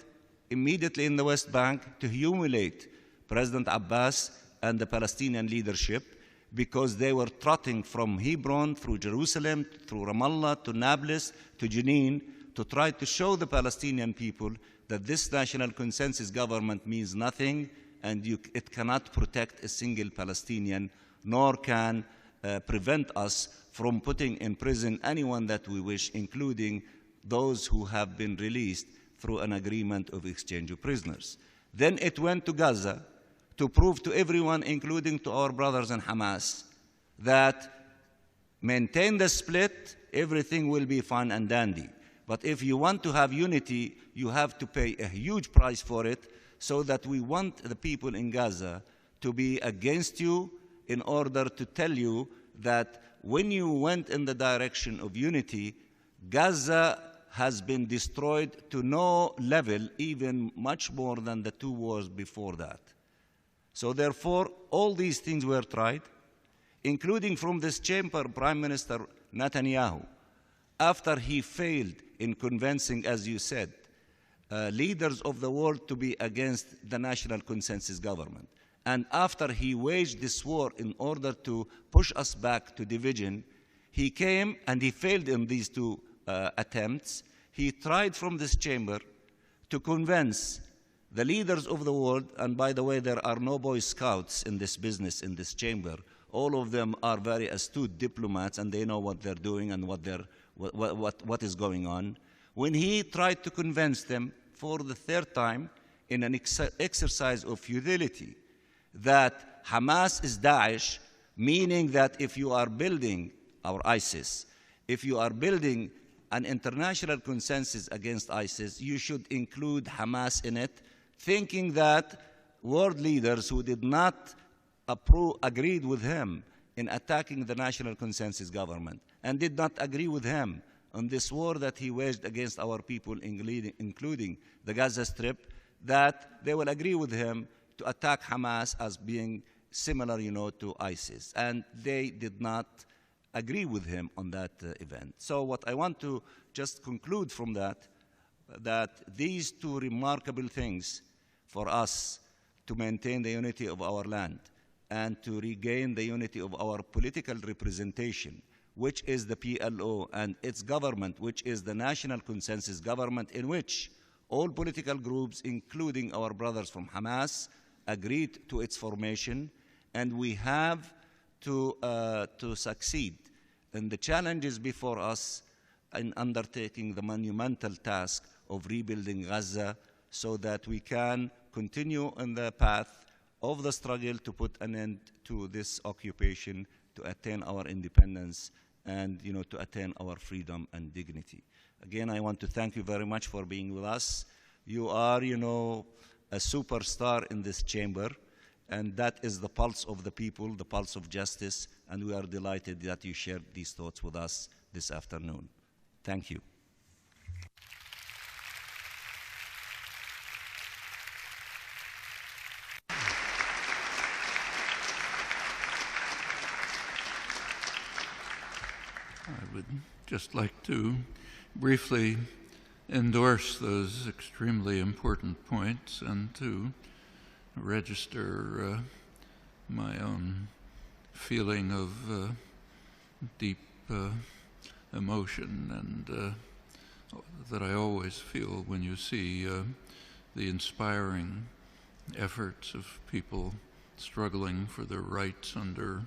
immediately in the West Bank to humiliate President Abbas and the Palestinian leadership, because they were trotting from Hebron through Jerusalem, through Ramallah, to Nablus, to Jenin, to try to show the Palestinian people that this national consensus government means nothing, and it cannot protect a single Palestinian, nor can prevent us from putting in prison anyone that we wish, including those who have been released through an agreement of exchange of prisoners. Then it went to Gaza to prove to everyone, including to our brothers in Hamas, that maintain the split, everything will be fine and dandy. But if you want to have unity, you have to pay a huge price for it, so that we want the people in Gaza to be against you in order to tell you that when you went in the direction of unity, Gaza has been destroyed to no level, even much more than the 2 wars before that. So therefore, all these things were tried, including from this chamber, Prime Minister Netanyahu, after he failed in convincing, as you said, leaders of the world to be against the national consensus government. And after he waged this war in order to push us back to division, he came and he failed in these 2 attempts. He tried from this chamber to convince the leaders of the world, and by the way, there are no Boy Scouts in this business, in this chamber. All of them are very astute diplomats, and they know what they're doing and what is going on. When he tried to convince them for the 3rd time in an exercise of futility that Hamas is Daesh, meaning that if you are building, or ISIS, if you are building an international consensus against ISIS, you should include Hamas in it, thinking that world leaders who did not agreed with him in attacking the national consensus government and did not agree with him on this war that he waged against our people, including the Gaza Strip, that they will agree with him to attack Hamas as being similar, to ISIS. And they did not agree with him on that event. So what I want to just conclude from that these 2 remarkable things for us to maintain the unity of our land and to regain the unity of our political representation, which is the PLO, and its government, which is the national consensus government, in which all political groups, including our brothers from Hamas, agreed to its formation, and we have to succeed in the challenges before us in undertaking the monumental task of rebuilding Gaza, so that we can continue on the path of the struggle to put an end to this occupation, to attain our independence, and to attain our freedom and dignity. Again, I want to thank you very much for being with us. You are, a superstar in this chamber, and that is the pulse of the people, the pulse of justice, and we are delighted that you shared these thoughts with us this afternoon. Thank you.
I would just like to briefly endorse those extremely important points and to register my own feeling of deep emotion and that I always feel when you see the inspiring efforts of people struggling for their rights under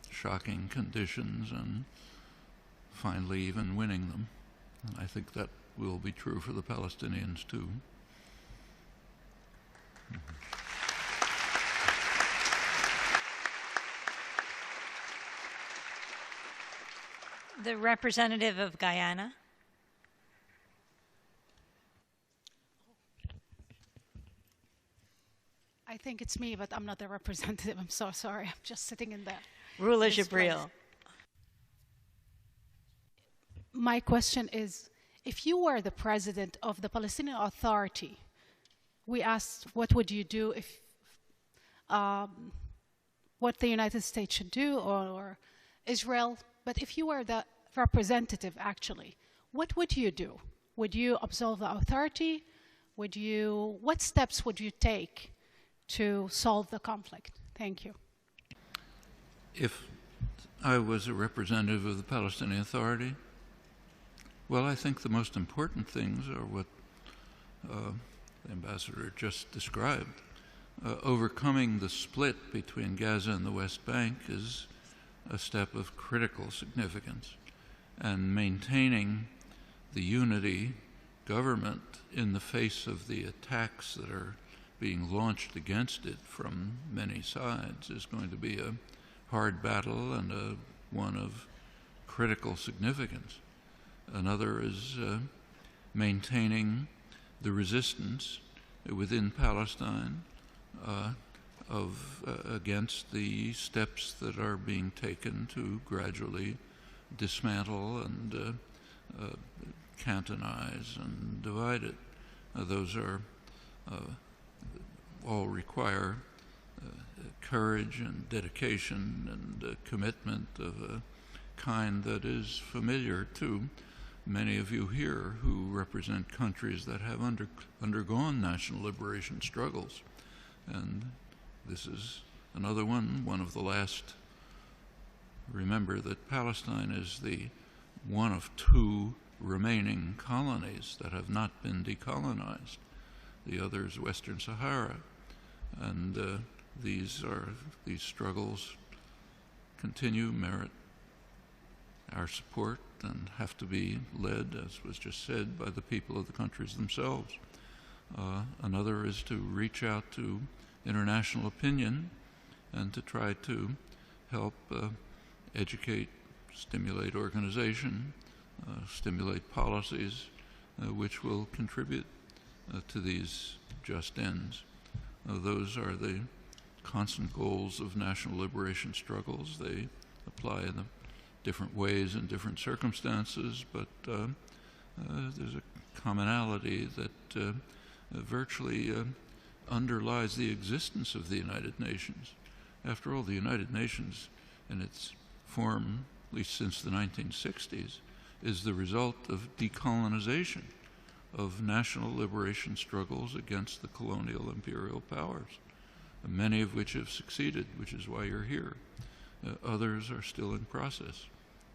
shocking conditions and finally even winning them. And I think that will be true for the Palestinians too.
The representative of Guyana.
I think it's me, but I'm not the representative. I'm so sorry. I'm just sitting in there.
Rula Jibril.
My question is, if you were the president of the Palestinian Authority, we asked what would you do if, what the United States should do, or Israel, but if you were the representative actually, what would you do? Would you absolve the authority? What steps would you take to solve the conflict? Thank you.
If I was a representative of the Palestinian Authority, well, I think the most important things are what the ambassador just described. Overcoming the split between Gaza and the West Bank is a step of critical significance, and maintaining the unity government in the face of the attacks that are being launched against it from many sides is going to be a hard battle and one of critical significance. Another is maintaining the resistance within Palestine against the steps that are being taken to gradually dismantle and cantonize and divide it. Those are all require courage and dedication and commitment of a kind that is familiar to many of you here who represent countries that have undergone national liberation struggles. And this is another one of the last. Remember that Palestine is the one of two remaining colonies that have not been decolonized. The other is Western Sahara. And these struggles continue, merit our support, and have to be led, as was just said, by the people of the countries themselves. Another is to reach out to international opinion and to try to help educate, stimulate organization, stimulate policies which will contribute to these just ends. Those are the constant goals of national liberation struggles. They apply in different ways in different circumstances, but there's a commonality that virtually underlies the existence of the United Nations. After all, the United Nations, in its form, at least since the 1960s, is the result of decolonization, of national liberation struggles against the colonial imperial powers, many of which have succeeded, which is why you're here. Others are still in process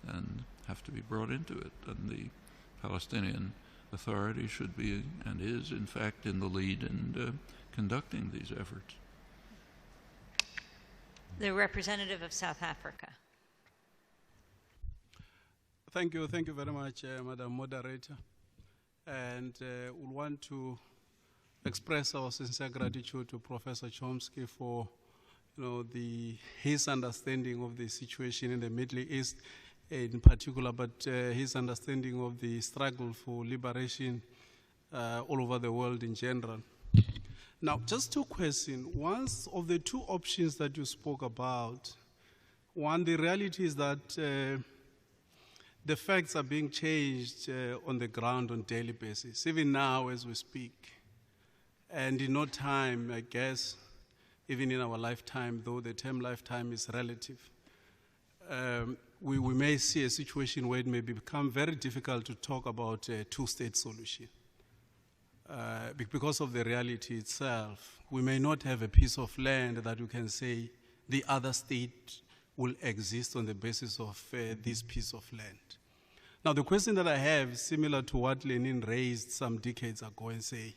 and have to be brought into it. And the Palestinian Authority should be, and is, in fact, in the lead in conducting these efforts.
The representative of South Africa.
Thank you very much, Madam Moderator. And we want to express our sincere gratitude to Professor Chomsky for his understanding of the situation in the Middle East in particular, but his understanding of the struggle for liberation all over the world in general. Now, just two questions. One of the two options that you spoke about, one, the reality is that the facts are being changed on the ground on a daily basis, even now as we speak. And in no time, I guess, even in our lifetime, though the term lifetime is relative, we may see a situation where it may become very difficult to talk about a two-state solution. Because of the reality itself, we may not have a piece of land that you can say the other state will exist on the basis of this piece of land. Now, the question that I have is similar to what Lenin raised some decades ago and say,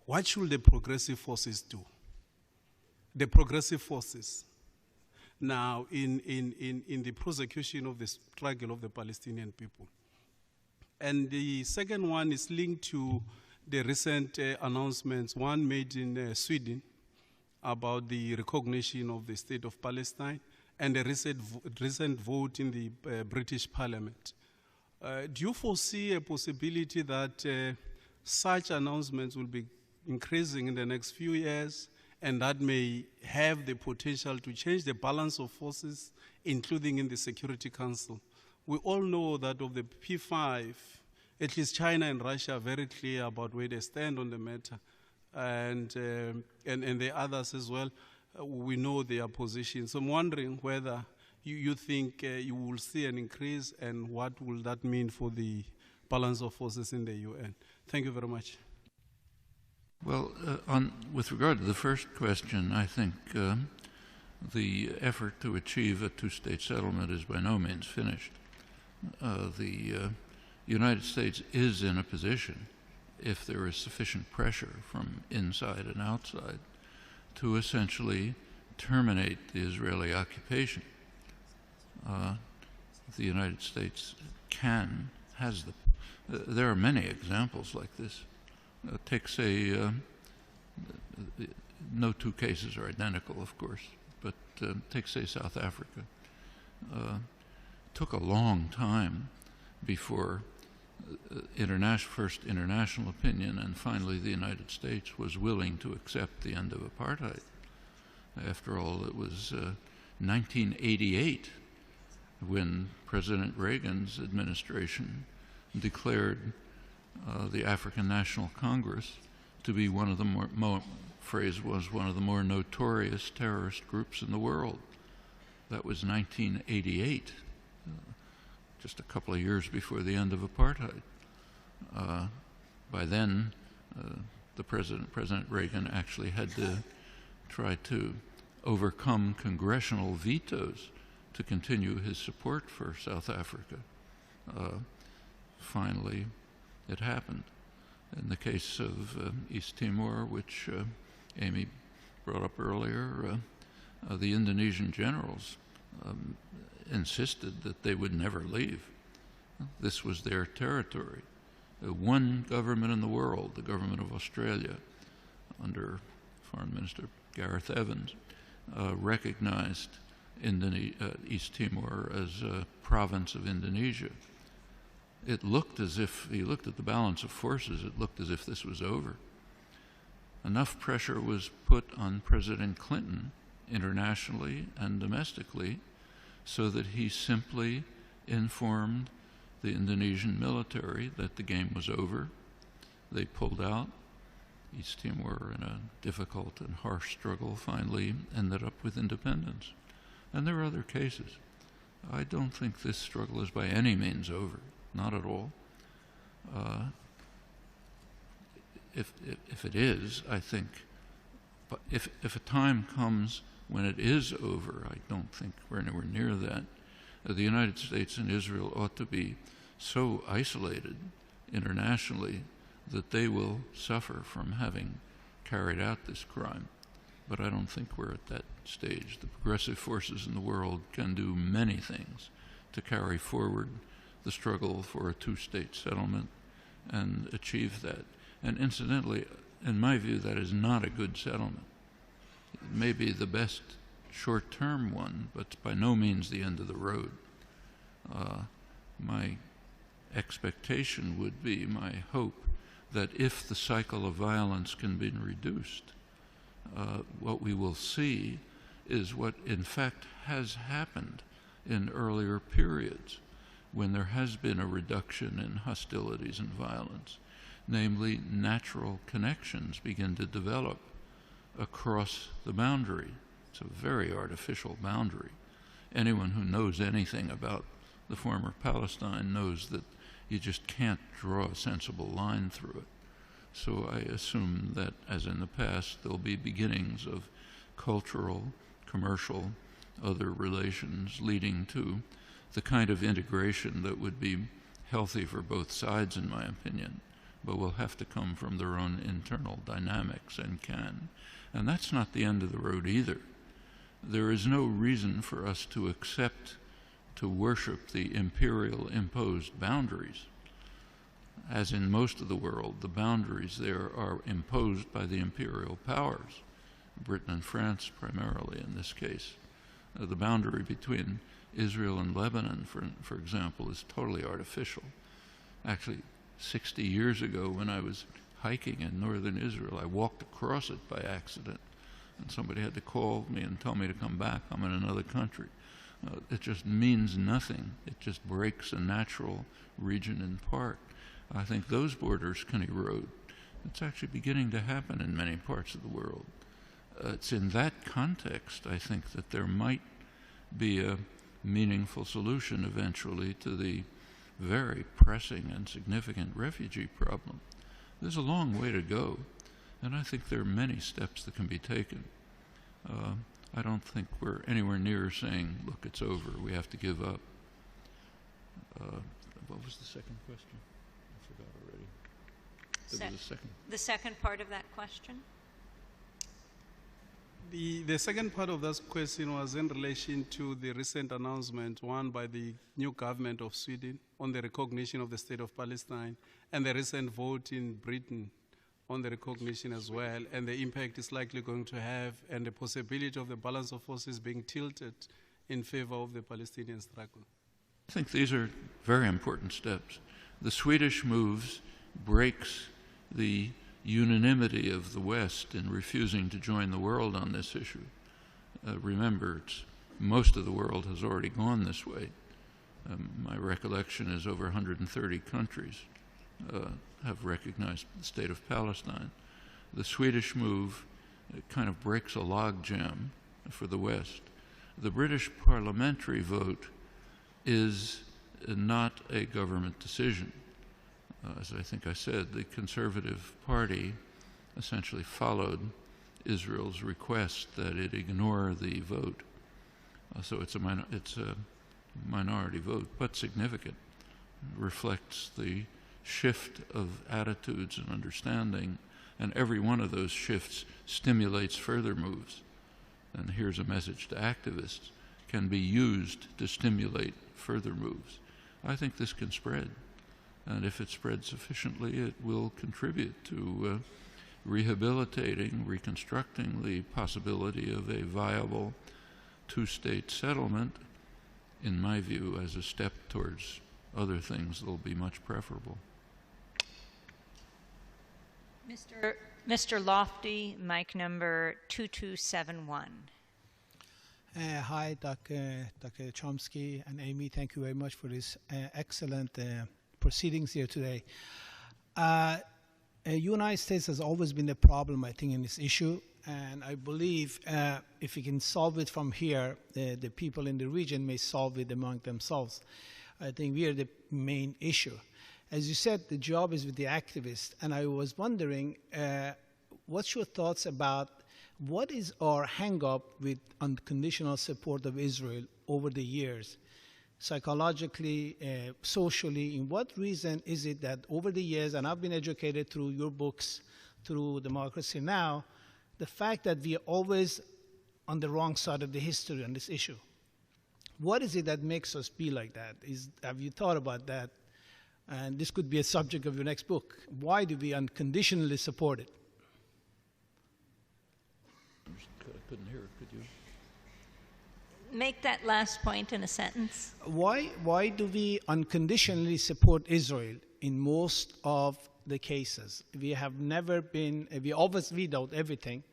what should the progressive forces do? The progressive forces now in the prosecution of the struggle of the Palestinian people. And the second one is linked to the recent announcements, one made in Sweden about the recognition of the state of Palestine, and a recent vote in the British Parliament. Do you foresee a possibility that such announcements will be increasing in the next few years, and that may have the potential to change the balance of forces, including in the Security Council? We all know that of the P5, at least China and Russia are very clear about where they stand on the matter, and the others as well. We know their position. So I'm wondering whether you think you will see an increase, and what will that mean for the balance of forces in the UN? Thank you very much.
Well, with regard to the first question, I think the effort to achieve a two-state settlement is by no means finished. The United States is in a position, if there is sufficient pressure from inside and outside, to essentially terminate the Israeli occupation. The United States there are many examples like this. Take, say, no two cases are identical, of course, but take, say, South Africa. Took a long time before first international opinion, and finally the United States was willing to accept the end of apartheid. After all, it was 1988 when President Reagan's administration declared the African National Congress to be one of the one of the more notorious terrorist groups in the world. That was 1988, just a couple of years before the end of apartheid. By then, President Reagan actually had to try to overcome congressional vetoes to continue his support for South Africa. Finally, it happened. In the case of East Timor, which Amy brought up earlier, the Indonesian generals insisted that they would never leave. This was their territory. One government in the world, the government of Australia, under Foreign Minister Gareth Evans, recognized East Timor as a province of Indonesia. It looked as if, you looked at the balance of forces, it looked as if this was over. Enough pressure was put on President Clinton, internationally and domestically, so that he simply informed the Indonesian military that the game was over. They pulled out. East Timor, in a difficult and harsh struggle, finally ended up with independence. And there are other cases. I don't think this struggle is by any means over, not at all. If it is, I think, but if a time comes when it is over, I don't think we're anywhere near that. The United States and Israel ought to be so isolated internationally that they will suffer from having carried out this crime. But I don't think we're at that stage. The progressive forces in the world can do many things to carry forward the struggle for a two-state settlement and achieve that. And incidentally, in my view, that is not a good settlement. It may be the best short-term one, but by no means the end of the road. My expectation would be, my hope, that if the cycle of violence can be reduced, what we will see is what in fact has happened in earlier periods when there has been a reduction in hostilities and violence. Namely, natural connections begin to develop across the boundary. It's a very artificial boundary. Anyone who knows anything about the former Palestine knows that you just can't draw a sensible line through it. So I assume that, as in the past, there'll be beginnings of cultural, commercial, other relations leading to the kind of integration that would be healthy for both sides, in my opinion, but will have to come from their own internal dynamics and can. And that's not the end of the road either. There is no reason for us to accept, to worship the imperial imposed boundaries. As in most of the world, the boundaries there are imposed by the imperial powers, Britain and France primarily in this case. The boundary between Israel and Lebanon, for example, is totally artificial. Actually, 60 years ago when I was hiking in northern Israel, I walked across it by accident, and somebody had to call me and tell me to come back. I'm in another country. It just means nothing. It just breaks a natural region in part. I think those borders can erode. It's actually beginning to happen in many parts of the world. It's in that context, I think, that there might be a meaningful solution eventually to the very pressing and significant refugee problem. There's a long way to go, and I think there are many steps that can be taken. I don't think we're anywhere near saying, look, it's over, we have to give up. What was the second question? I forgot already. There was a second.
The second part of that question?
The second part of that question was in relation to the recent announcement, one by the new government of Sweden on the recognition of the state of Palestine, and the recent vote in Britain on the recognition as well, and the impact it's likely going to have, and the possibility of the balance of forces being tilted in favor of the Palestinian struggle.
I think these are very important steps. The Swedish move breaks the unanimity of the West in refusing to join the world on this issue. Remember, most of the world has already gone this way. My recollection is over 130 countries have recognized the state of Palestine. The Swedish move kind of breaks a logjam for the West. The British parliamentary vote is not a government decision. As I think I said, the Conservative Party essentially followed Israel's request that it ignore the vote. So it's a minority vote, but significant. It reflects the shift of attitudes and understanding, and every one of those shifts stimulates further moves. And here's a message to activists: can be used to stimulate further moves. I think this can spread, and if it spreads sufficiently, it will contribute to rehabilitating, reconstructing the possibility of a viable two-state settlement, in my view, as a step towards other things that will be much preferable.
Mr. Lofty, mic number 2271.
Hi, Dr. Chomsky and Amy. Thank you very much for this excellent proceedings here today. United States has always been a problem, I think, in this issue. And I believe if we can solve it from here, the people in the region may solve it among themselves. I think we are the main issue. As you said, the job is with the activists. And I was wondering, what's your thoughts about what is our hang-up with unconditional support of Israel over the years? Psychologically, socially, in what reason is it that over the years, and I've been educated through your books, through Democracy Now!, the fact that we are always on the wrong side of the history on this issue. What is it that makes us be like that? Have you thought about that? And this could be a subject of your next book. Why do we unconditionally support it?
I couldn't hear it, could you?
Make that last point in a sentence.
Why do we unconditionally support Israel in most of the cases? We have never been, we always veto everything,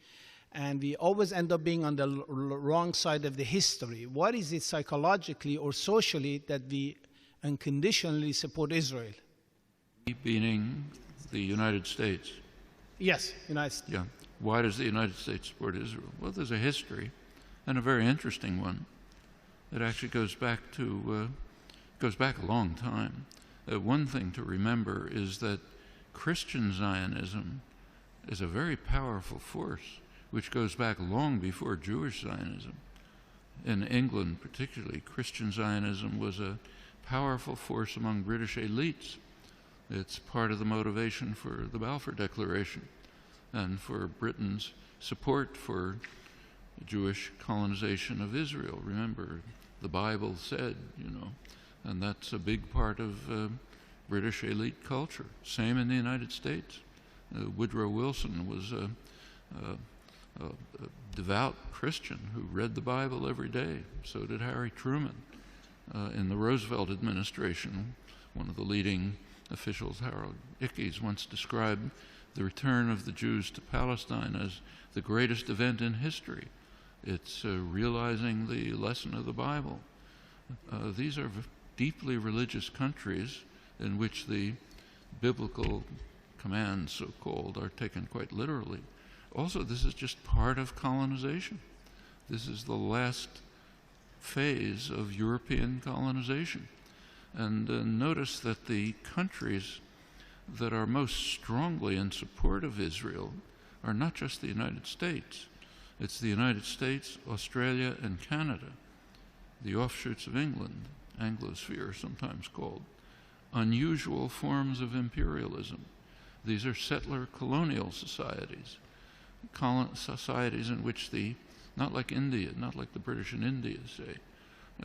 and we always end up being on the wrong side of the history. What is it psychologically or socially that we unconditionally support Israel?
Meaning the United States.
Yes, United States.
Yeah. Why does the United States support Israel? Well, there's a history, and a very interesting one. It actually goes back a long time. One thing to remember is that Christian Zionism is a very powerful force, which goes back long before Jewish Zionism. In England, particularly, Christian Zionism was a powerful force among British elites. It's part of the motivation for the Balfour Declaration and for Britain's support for Jewish colonization of Israel. Remember, the Bible said, and that's a big part of British elite culture. Same in the United States. Woodrow Wilson was a devout Christian who read the Bible every day. So did Harry Truman. In the Roosevelt administration, one of the leading officials, Harold Ickes, once described the return of the Jews to Palestine as the greatest event in history. It's realizing the lesson of the Bible. These are deeply religious countries in which the biblical commands, so-called, are taken quite literally. Also, this is just part of colonization. This is the last phase of European colonization. And notice that the countries that are most strongly in support of Israel are not just the United States. It's the United States, Australia, and Canada, the offshoots of England, Anglosphere sometimes called, unusual forms of imperialism. These are settler colonial societies, societies in which not like India, not like the British in India, say,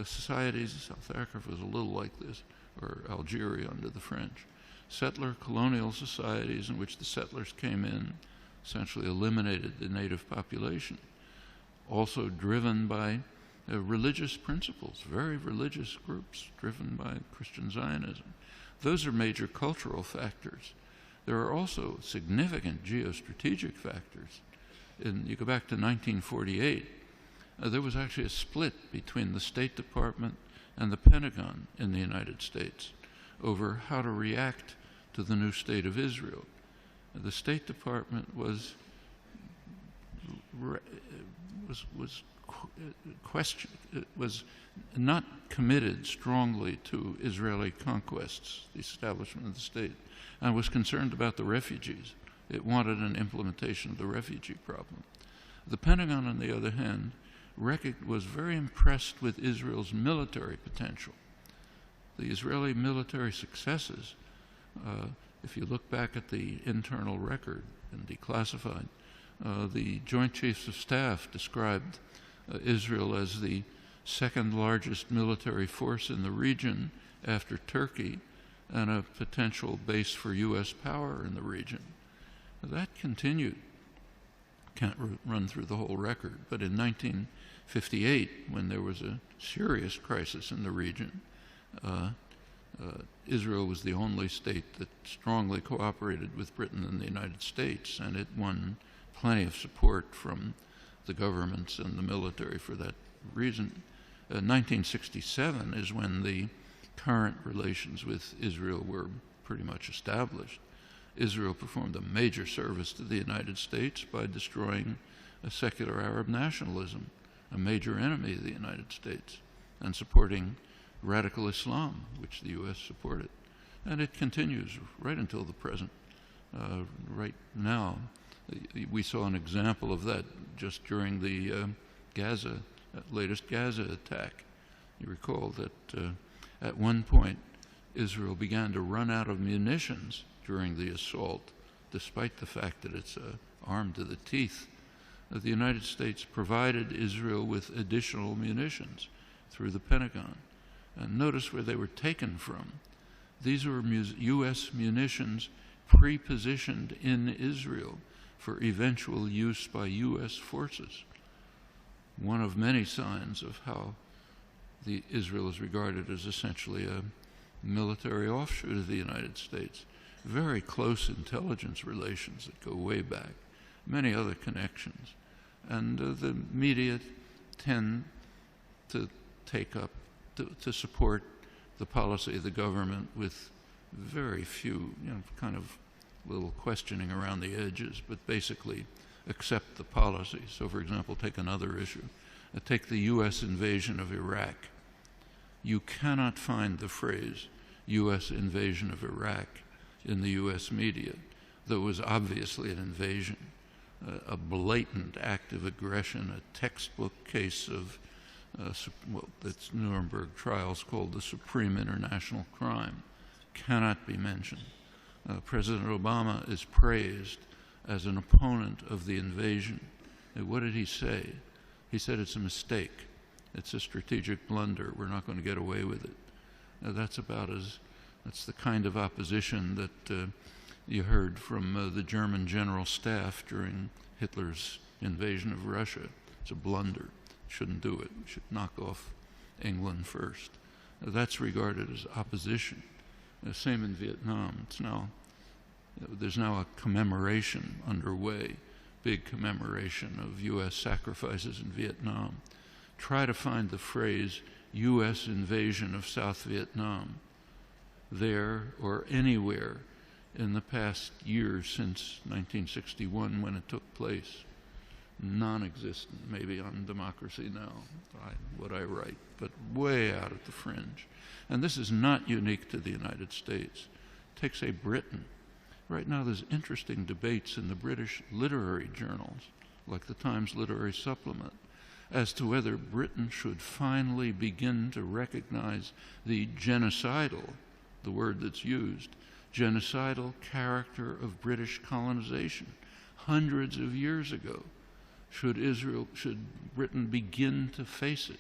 societies, South Africa was a little like this, or Algeria under the French, settler colonial societies in which the settlers came in, essentially eliminated the native population, also driven by religious principles, very religious groups driven by Christian Zionism. Those are major cultural factors. There are also significant geostrategic factors. You go back to 1948, there was actually a split between the State Department and the Pentagon in the United States over how to react to the new state of Israel. The State Department was not committed strongly to Israeli conquests, the establishment of the state, and was concerned about the refugees. It wanted an implementation of the refugee problem. The Pentagon, on the other hand, was very impressed with Israel's military potential. The Israeli military successes, if you look back at the internal record and declassified, the Joint Chiefs of Staff described Israel as the second largest military force in the region after Turkey and a potential base for U.S. power in the region. That continued. Can't run through the whole record, but in 1958, when there was a serious crisis in the region, Israel was the only state that strongly cooperated with Britain and the United States, and it won plenty of support from the governments and the military for that reason. 1967 is when the current relations with Israel were pretty much established. Israel performed a major service to the United States by destroying a secular Arab nationalism, a major enemy of the United States, and supporting radical Islam, which the U.S. supported. And it continues right until the present. Right now, we saw an example of that just during the latest Gaza attack. You recall that at one point, Israel began to run out of munitions during the assault, despite the fact that it's armed to the teeth. The United States provided Israel with additional munitions through the Pentagon. And notice where they were taken from. These were U.S. munitions pre-positioned in Israel for eventual use by U.S. forces. One of many signs of how Israel is regarded as essentially a military offshoot of the United States. Very close intelligence relations that go way back, many other connections. And the media tend to take up, to support the policy of the government with very few, kind of little questioning around the edges, but basically accept the policy. So, for example, take another issue. Take the U.S. invasion of Iraq. You cannot find the phrase U.S. invasion of Iraq in the U.S. media, though it was obviously an invasion, a blatant act of aggression, a textbook case of that's Nuremberg trials called the supreme international crime, cannot be mentioned. President Obama is praised as an opponent of the invasion. And what did he say? He said it's a mistake. It's a strategic blunder. We're not going to get away with it. That's the kind of opposition that you heard from the German general staff during Hitler's invasion of Russia. It's a blunder. Shouldn't do it. We should knock off England first. That's regarded as opposition. Same in Vietnam. There's now a commemoration underway, big commemoration of U.S. sacrifices in Vietnam. Try to find the phrase U.S. invasion of South Vietnam there or anywhere in the past year since 1961 when it took place. Non-existent, maybe on Democracy Now, what I write, but way out at the fringe. And this is not unique to the United States. Take, say, Britain. Right now there's interesting debates in the British literary journals, like the Times Literary Supplement, as to whether Britain should finally begin to recognize the genocidal, the word that's used, genocidal character of British colonization hundreds of years ago. Should Britain begin to face it?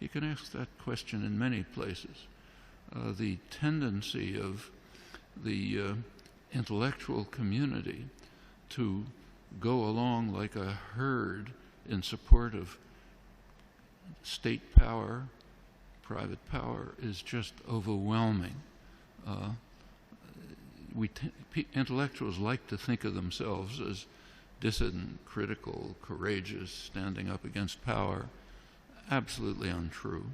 You can ask that question in many places. The tendency of the intellectual community to go along like a herd in support of state power, private power, is just overwhelming. Intellectuals like to think of themselves as dissident, critical, courageous, standing up against power. Absolutely untrue.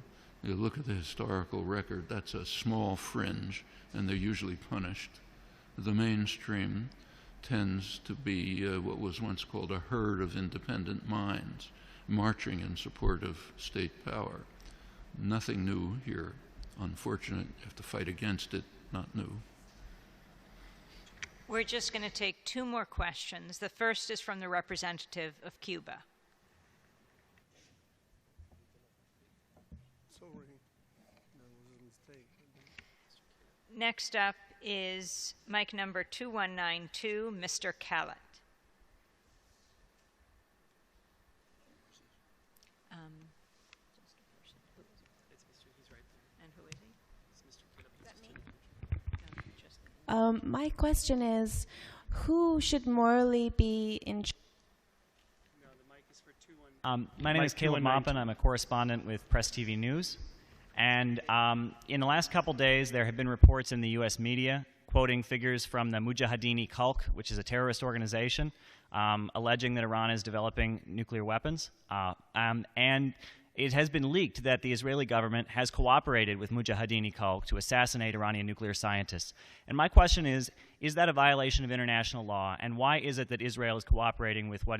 You look at the historical record, that's a small fringe, and they're usually punished. The mainstream tends to be what was once called a herd of independent minds, marching in support of state power. Nothing new here. Unfortunate, you have to fight against it, not new.
We're just going to take two more questions. The first is from the representative of Cuba. Next up is mic number 2192, Mr. Callett. And who is he?
My question is, who should morally be in charge?
My name is Caleb Maupin. I'm a correspondent with Press TV News. And in the last couple days, there have been reports in the U.S. media quoting figures from the Mujahideen Khalq, which is a terrorist organization, alleging that Iran is developing nuclear weapons. And it has been leaked that the Israeli government has cooperated with Mujahideen Khalq to assassinate Iranian nuclear scientists. And my question is that a violation of international law? And why is it that Israel is cooperating with what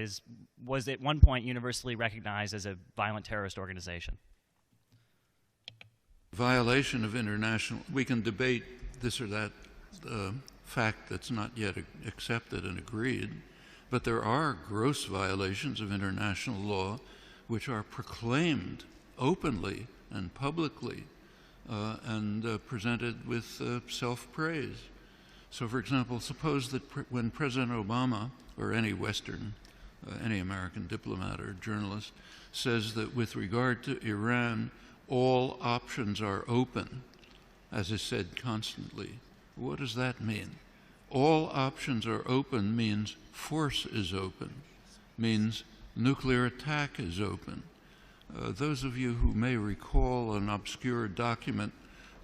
was at one point universally recognized as a violent terrorist organization?
Violation of international, we can debate this or that fact that's not yet accepted and agreed, but there are gross violations of international law which are proclaimed openly and publicly and presented with self-praise. So, for example, suppose that when President Obama, or any Western, any American diplomat or journalist, says that with regard to Iran, all options are open, as is said constantly. What does that mean? All options are open means force is open, means nuclear attack is open. Those of you who may recall an obscure document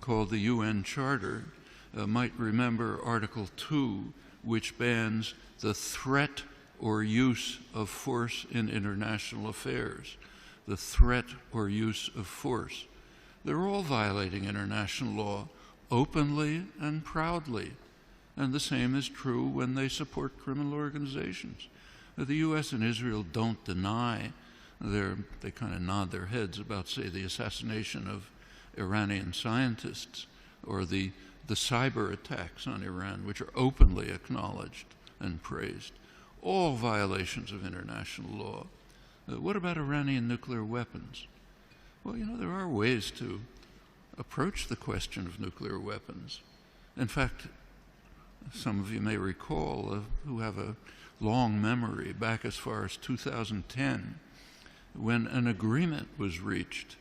called the UN Charter might remember Article 2, which bans the threat or use of force in international affairs. The threat or use of force. They're all violating international law openly and proudly. And the same is true when they support criminal organizations. The U.S. and Israel don't deny, they kind of nod their heads about, say, the assassination of Iranian scientists or the cyber attacks on Iran, which are openly acknowledged and praised. All violations of international law. What about Iranian nuclear weapons? Well, you know, there are ways to approach the question of nuclear weapons. In fact, some of you may recall, who have a long memory, back as far as 2010, when an agreement was reached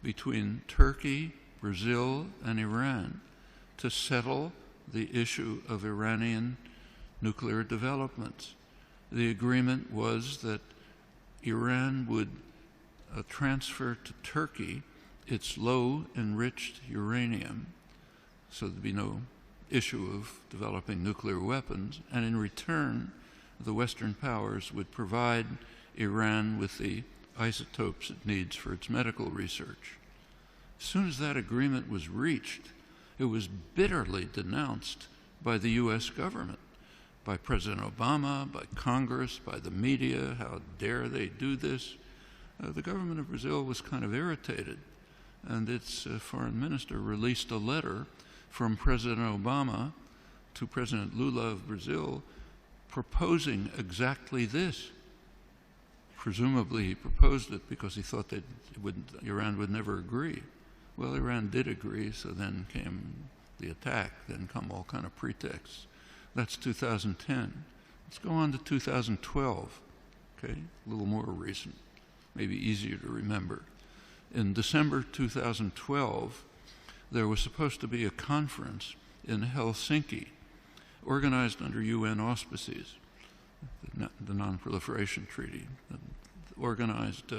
between Turkey, Brazil, and Iran to settle the issue of Iranian nuclear developments. The agreement was that Iran would transfer to Turkey its low enriched uranium, so there'd be no issue of developing nuclear weapons, and in return, the Western powers would provide Iran with the isotopes it needs for its medical research. As soon as that agreement was reached, it was bitterly denounced by the U.S. government, by President Obama, by Congress, by the media. How dare they do this? The government of Brazil was kind of irritated, and its foreign minister released a letter from President Obama to President Lula of Brazil proposing exactly this. Presumably he proposed it because he thought that Iran would never agree. Well, Iran did agree, so then came the attack, then come all kind of pretexts. That's 2010. Let's go on to 2012, okay? A little more recent, maybe easier to remember. In December 2012, there was supposed to be a conference in Helsinki, organized under UN auspices, the Non-Proliferation Treaty, organized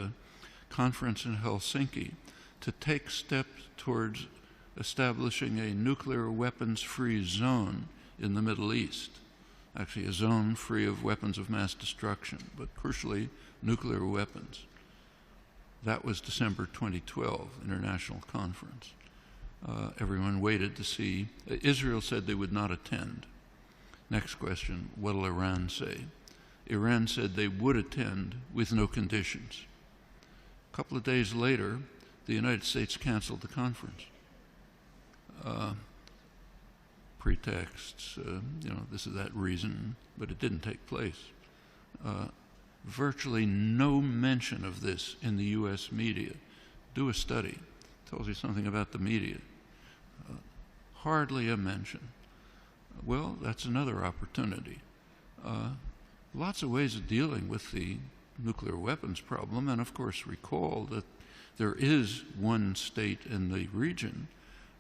conference in Helsinki to take steps towards establishing a nuclear weapons-free zone in the Middle East. Actually, a zone free of weapons of mass destruction, but crucially, nuclear weapons. That was December 2012, international conference. Everyone waited to see. Israel said they would not attend. Next question, what will Iran say? Iran said they would attend with no conditions. A couple of days later, the United States canceled the conference. Pretexts, this is that reason, but it didn't take place. Virtually no mention of this in the U.S. media. Do a study. Tells you something about the media. Hardly a mention. Well, that's another opportunity. Lots of ways of dealing with the nuclear weapons problem, and of course recall that there is one state in the region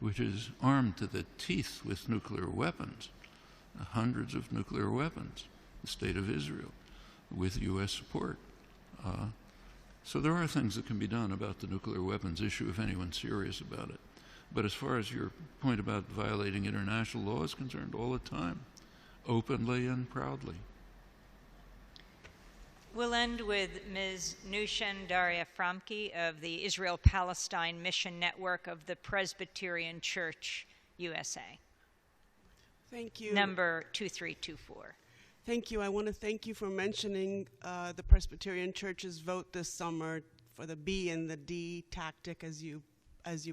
which is armed to the teeth with nuclear weapons, hundreds of nuclear weapons, the state of Israel, with U.S. support. So there are things that can be done about the nuclear weapons issue if anyone's serious about it. But as far as your point about violating international law is concerned, all the time, openly and proudly.
We'll end with Ms. Nushen Daria Framke of the Israel-Palestine Mission Network of the Presbyterian Church, USA.
Thank you.
Number 2324.
Thank you. I want to thank you for mentioning the Presbyterian Church's vote this summer for the B and the D tactic, as you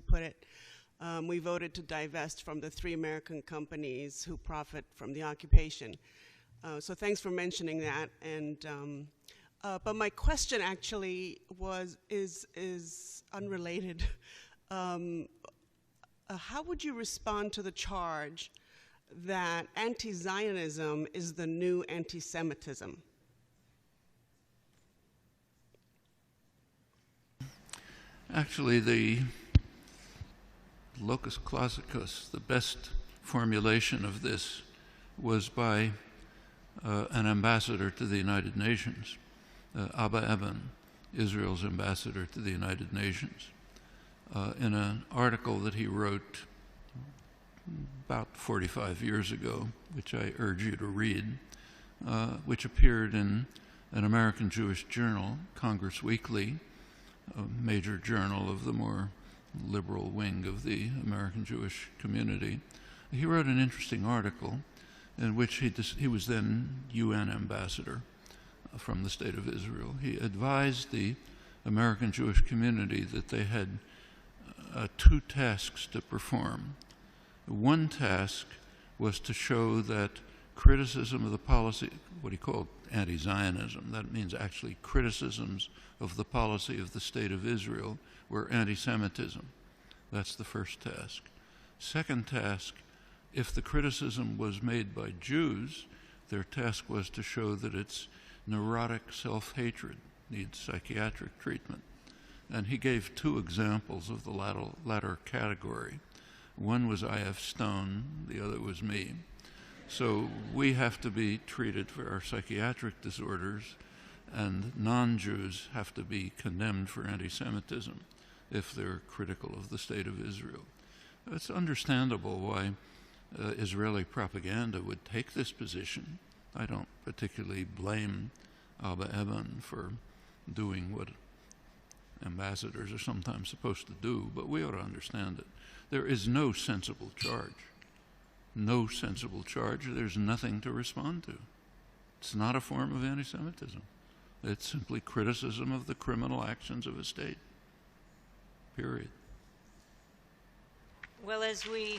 put it. We voted to divest from the 3 American companies who profit from the occupation. So thanks for mentioning that. And but my question actually is unrelated. How would you respond to the charge that anti-Zionism is the new anti-Semitism?
Actually, the locus classicus, the best formulation of this, was by an ambassador to the United Nations, Abba Eban, Israel's ambassador to the United Nations, in an article that he wrote about 45 years ago, which I urge you to read, which appeared in an American Jewish journal, Congress Weekly, a major journal of the more liberal wing of the American Jewish community. He wrote an interesting article in which he was then UN ambassador from the State of Israel. He advised the American Jewish community that they had 2 tasks to perform. One task was to show that criticism of the policy, what he called anti-Zionism, that means actually criticisms of the policy of the State of Israel, were anti-Semitism. That's the first task. Second task, if the criticism was made by Jews, their task was to show that it's neurotic self-hatred, needs psychiatric treatment. And he gave 2 examples of the latter category. One was I.F. Stone, the other was me. So we have to be treated for our psychiatric disorders, and non-Jews have to be condemned for anti-Semitism if they're critical of the State of Israel. It's understandable why Israeli propaganda would take this position. I don't particularly blame Abba Eban for doing what ambassadors are sometimes supposed to do, but we ought to understand it. There is no sensible charge. No sensible charge. There's nothing to respond to. It's not a form of anti-Semitism. It's simply criticism of the criminal actions of a state. Period.
Well, as we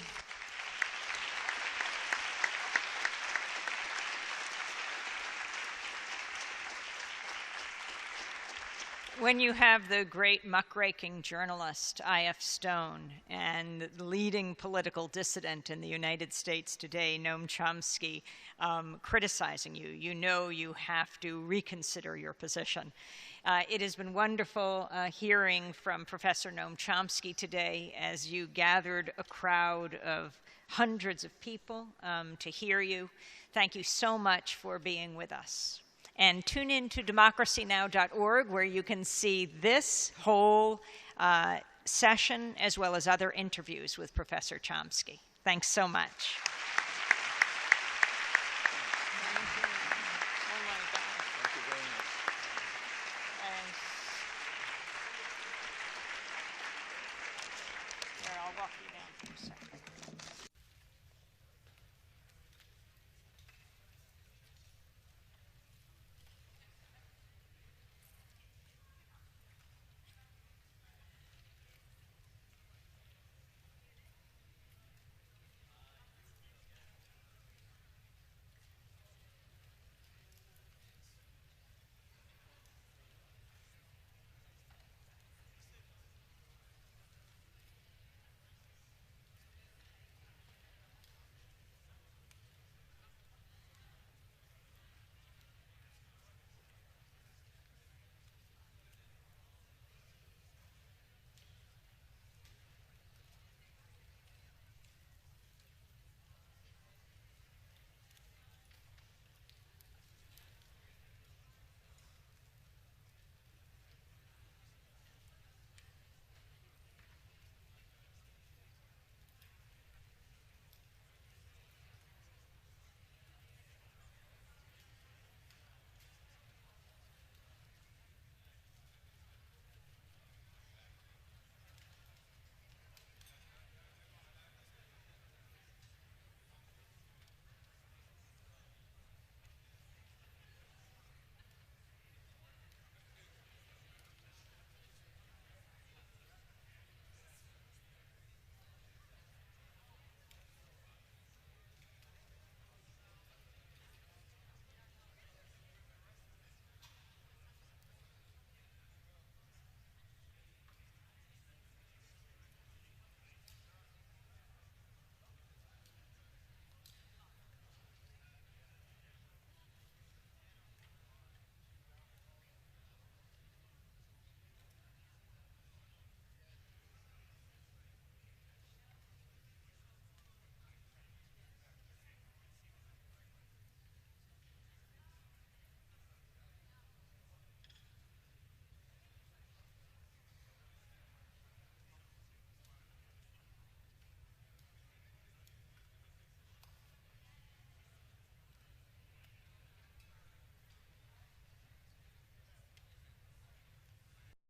when you have the great muckraking journalist I.F. Stone and the leading political dissident in the United States today, Noam Chomsky, criticizing you, you know you have to reconsider your position. It has been wonderful hearing from Professor Noam Chomsky today as you gathered a crowd of hundreds of people to hear you. Thank you so much for being with us. And tune in to democracynow.org, where you can see this whole session as well as other interviews with Professor Chomsky. Thanks so much.